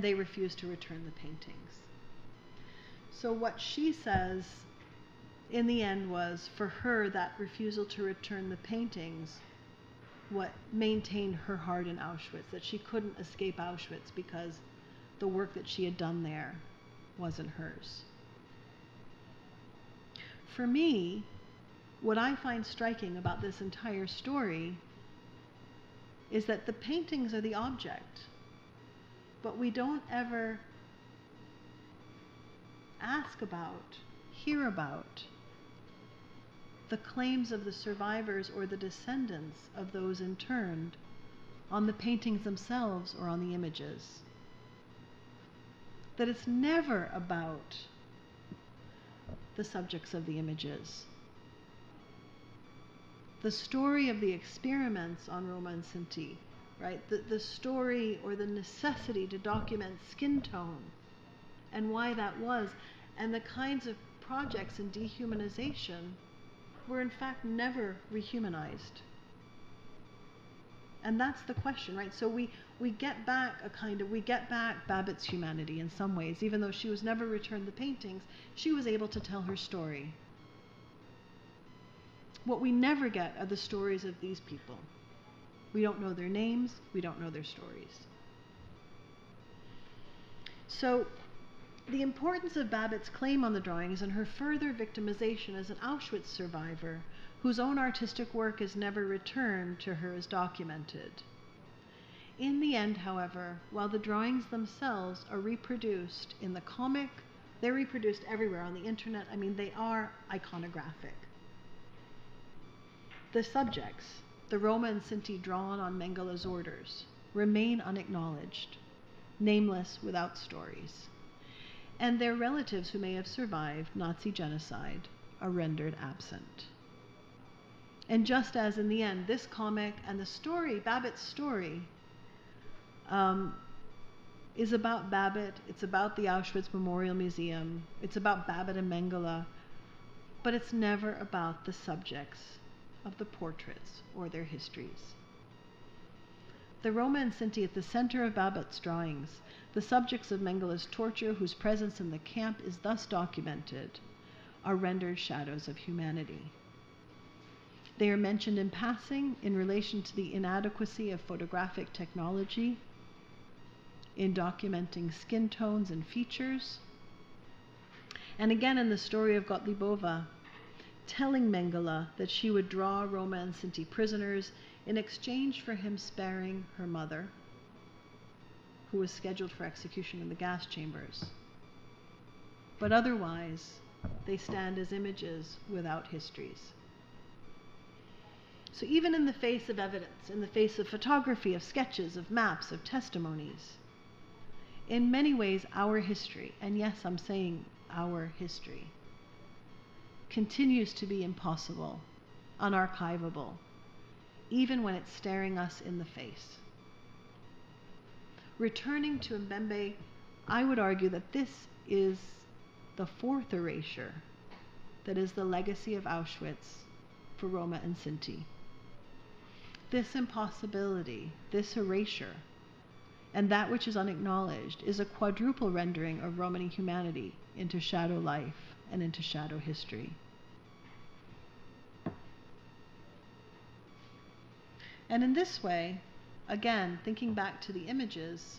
they refuse to return the paintings. So what she says in the end was, for her, that refusal to return the paintings what maintained her heart in Auschwitz, that she couldn't escape Auschwitz because the work that she had done there wasn't hers. For me, what I find striking about this entire story is that the paintings are the object, but we don't ever ask about, hear about, the claims of the survivors or the descendants of those interned on the paintings themselves or on the images. That it's never about the subjects of the images. The story of the experiments on Roma and Sinti, right? The story or the necessity to document skin tone and why that was, and the kinds of projects in dehumanization were in fact never rehumanized. And that's the question, right? So we get back Babbitt's humanity in some ways. Even though she was never returned the paintings, she was able to tell her story. What we never get are the stories of these people. We don't know their names, we don't know their stories. So the importance of Babbitt's claim on the drawings and her further victimization as an Auschwitz survivor whose own artistic work is never returned to her is documented. In the end, however, while the drawings themselves are reproduced in the comic, they're reproduced everywhere on the internet. I mean, they are iconographic. The subjects, the Roma and Sinti drawn on Mengele's orders, remain unacknowledged, nameless without stories. And their relatives who may have survived Nazi genocide are rendered absent. And just as in the end, this comic and the story, Babbitt's story, is about Babbitt, it's about the Auschwitz Memorial Museum, it's about Babbitt and Mengele, but it's never about the subjects of the portraits or their histories. The Roma and Sinti at the center of Babbitt's drawings, the subjects of Mengele's torture whose presence in the camp is thus documented, are rendered shadows of humanity. They are mentioned in passing in relation to the inadequacy of photographic technology in documenting skin tones and features, and again in the story of Gottliebova, telling Mengele that she would draw Roma and Sinti prisoners in exchange for him sparing her mother, who was scheduled for execution in the gas chambers. But otherwise, they stand as images without histories. So even in the face of evidence, in the face of photography, of sketches, of maps, of testimonies, in many ways our history, and yes, I'm saying our history, continues to be impossible, unarchivable, even when it's staring us in the face. Returning to Mbembe, I would argue that this is the fourth erasure that is the legacy of Auschwitz for Roma and Sinti. This impossibility, this erasure, and that which is unacknowledged is a quadruple rendering of Romani humanity into shadow life and into shadow history. And in this way, again, thinking back to the images,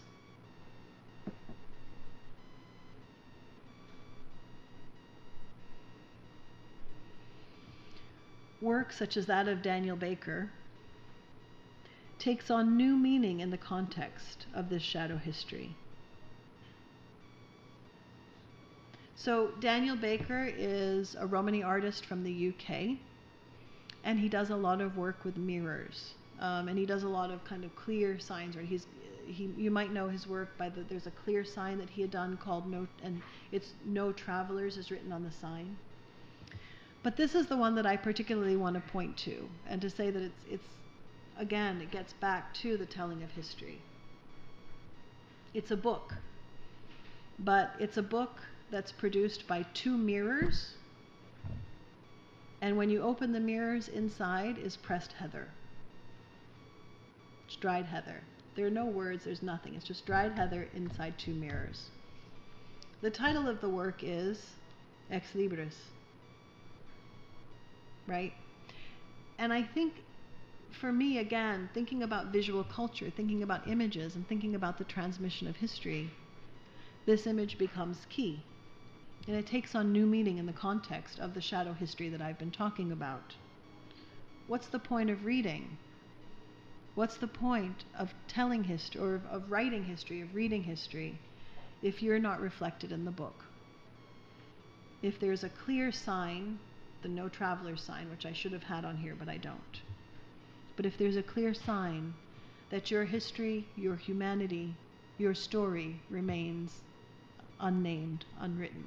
work such as that of Daniel Baker takes on new meaning in the context of this shadow history. So Daniel Baker is a Romani artist from the UK, and he does a lot of work with mirrors, and he does a lot of kind of clear signs. Right? You might know his work by there's a clear sign that he had done called "No," and it's "No Travelers" is written on the sign. But this is the one that I particularly want to point to, and to say that it's again, it gets back to the telling of history. It's a book, but it's a book that's produced by 2 mirrors, and when you open the mirrors, inside is pressed heather. It's dried heather. There are no words, there's nothing. It's just dried heather inside 2 mirrors. The title of the work is Ex Libris. Right? And I think, for me, again, thinking about visual culture, thinking about images, and thinking about the transmission of history, this image becomes key. And it takes on new meaning in the context of the shadow history that I've been talking about. What's the point of reading? What's the point of telling history, or of writing history, of reading history, if you're not reflected in the book? If there's a clear sign, the no traveler sign, which I should have had on here, but I don't. But if there's a clear sign that your history, your humanity, your story remains unnamed, unwritten.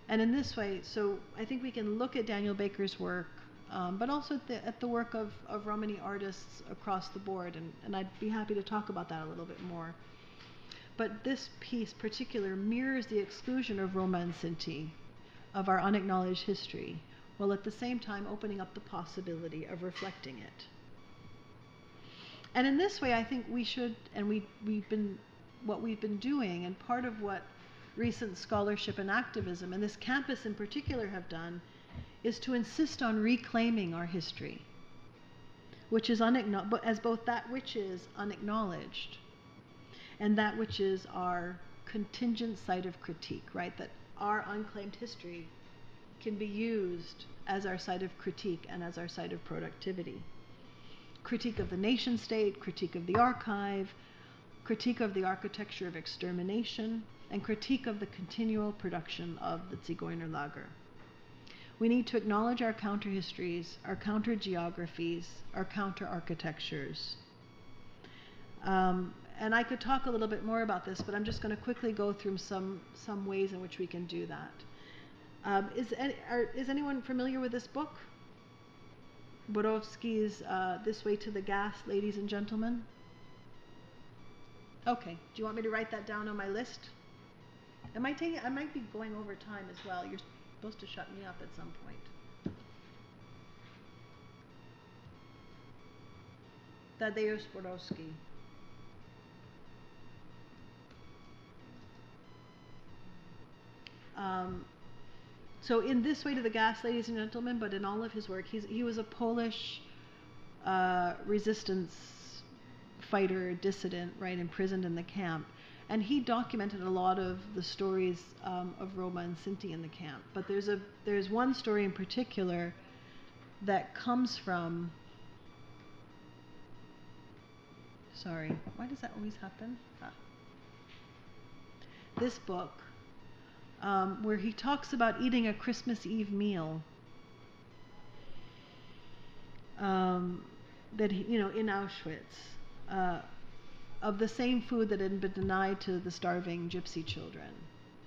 And in this way, so I think we can look at Daniel Baker's work, but also at the work of Romani artists across the board, and I'd be happy to talk about that a little bit more. But this piece particular mirrors the exclusion of Roma and Sinti, of our unacknowledged history, while at the same time opening up the possibility of reflecting it. And in this way, I think we should, and what we've been doing, and part of what recent scholarship and activism, and this campus in particular, have done, is to insist on reclaiming our history, which is as both that which is unacknowledged and that which is our contingent site of critique, right? That our unclaimed history can be used as our site of critique and as our site of productivity. Critique of the nation state, critique of the archive, critique of the architecture of extermination, and critique of the continual production of the Zigeunerlager. We need to acknowledge our counter-histories, our counter-geographies, our counter-architectures. And I could talk a little bit more about this, but I'm just going to quickly go through some ways in which we can do that. Is anyone familiar with this book? Borowski's This Way to the Gas, Ladies and Gentlemen? Okay, do you want me to write that down on my list? I might be going over time as well. You're supposed to shut me up at some point. Tadeusz Borowski. So in This Way to the Gas, Ladies and Gentlemen, but in all of his work, he was a Polish resistance fighter, dissident, right, imprisoned in the camp. And he documented a lot of the stories of Roma and Sinti in the camp. But there's one story in particular that comes from, sorry, why does that always happen? This book, where he talks about eating a Christmas Eve meal that he, in Auschwitz, of the same food that had been denied to the starving gypsy children,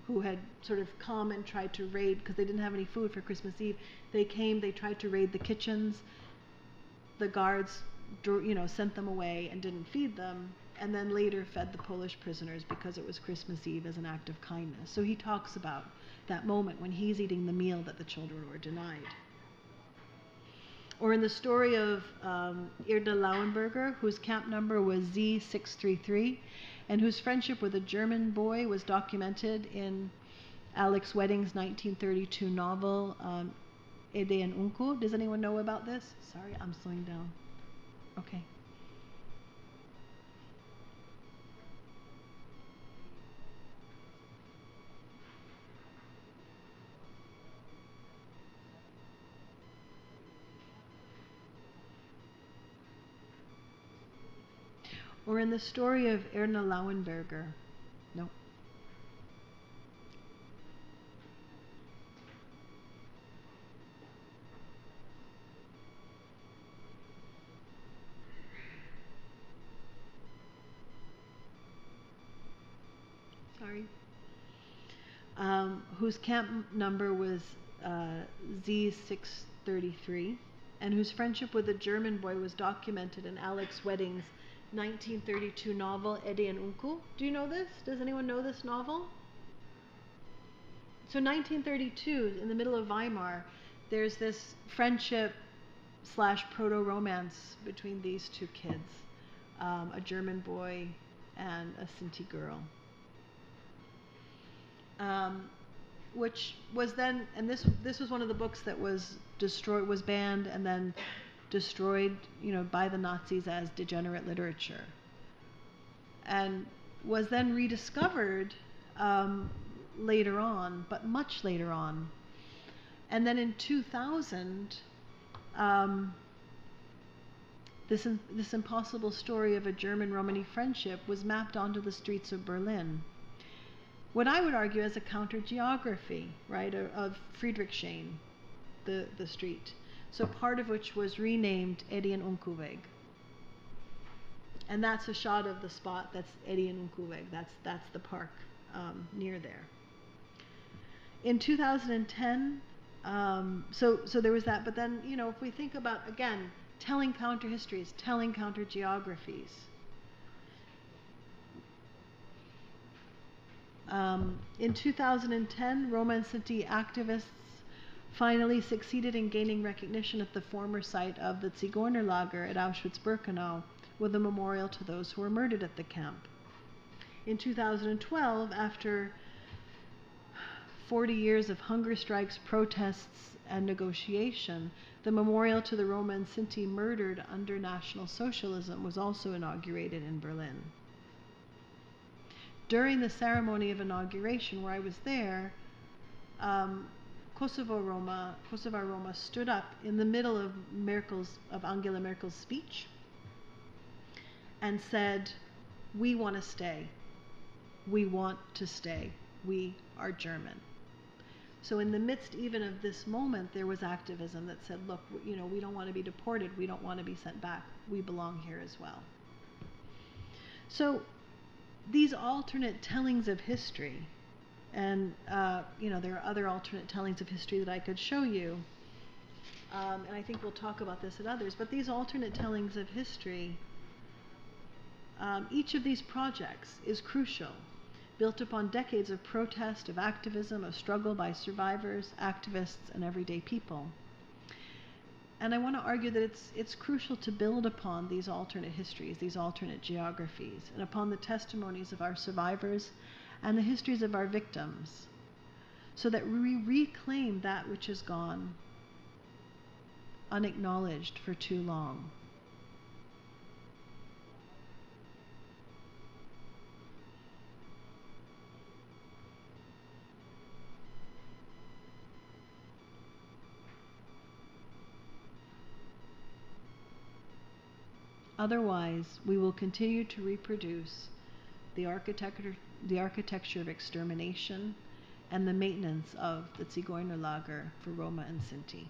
who had sort of come and tried to raid because they didn't have any food for Christmas Eve. They tried to raid the kitchens. The guards, sent them away and didn't feed them, and then later fed the Polish prisoners because it was Christmas Eve as an act of kindness. So he talks about that moment when he's eating the meal that the children were denied. Or in the story of Irda Lauenberger, whose camp number was Z633, and whose friendship with a German boy was documented in Alex Wedding's 1932 novel, Ede and Unko. Does anyone know about this? Sorry, I'm slowing down. Okay. Or in the story of Erna Lauenberger. No. Sorry. Whose camp number was Z633, and whose friendship with a German boy was documented in Alex Wedding's 1932 novel Eddie and Uncle. Do you know this? Does anyone know this novel? So 1932, in the middle of Weimar, there's this friendship / proto-romance between these two kids, a German boy and a Sinti girl. Which was then, and this was one of the books that was destroyed, was banned, and then destroyed, by the Nazis as degenerate literature, and was then rediscovered later on, but much later on. And then in 2000, this impossible story of a German Romani friendship was mapped onto the streets of Berlin. What I would argue as a counter-geography, right, of Friedrichshain, the street. So part of which was renamed Edien Unkuweg. And that's a shot of the spot, that's Edien Unkuweg, that's the park near there. In 2010, so there was that, but then, if we think about, again, telling counter-histories, telling counter-geographies, in 2010, Roma and Sinti activists finally succeeded in gaining recognition at the former site of the Zigeunerlager at Auschwitz-Birkenau with a memorial to those who were murdered at the camp. In 2012, after 40 years of hunger strikes, protests, and negotiation, the memorial to the Roma and Sinti murdered under National Socialism was also inaugurated in Berlin. During the ceremony of inauguration, where I was there, Kosovar Roma stood up in the middle of Angela Merkel's speech and said, "We want to stay. We want to stay. We are German." So in the midst even of this moment, there was activism that said, look, we don't want to be deported. We don't want to be sent back. We belong here as well. So these alternate tellings of history, and there are other alternate tellings of history that I could show you, and I think we'll talk about this at others, but these alternate tellings of history, each of these projects is crucial, built upon decades of protest, of activism, of struggle by survivors, activists, and everyday people. And I want to argue that it's crucial to build upon these alternate histories, these alternate geographies, and upon the testimonies of our survivors and the histories of our victims, so that we reclaim that which has gone unacknowledged for too long. Otherwise, we will continue to reproduce the architecture of extermination and the maintenance of the Zigeunerlager for Roma and Sinti.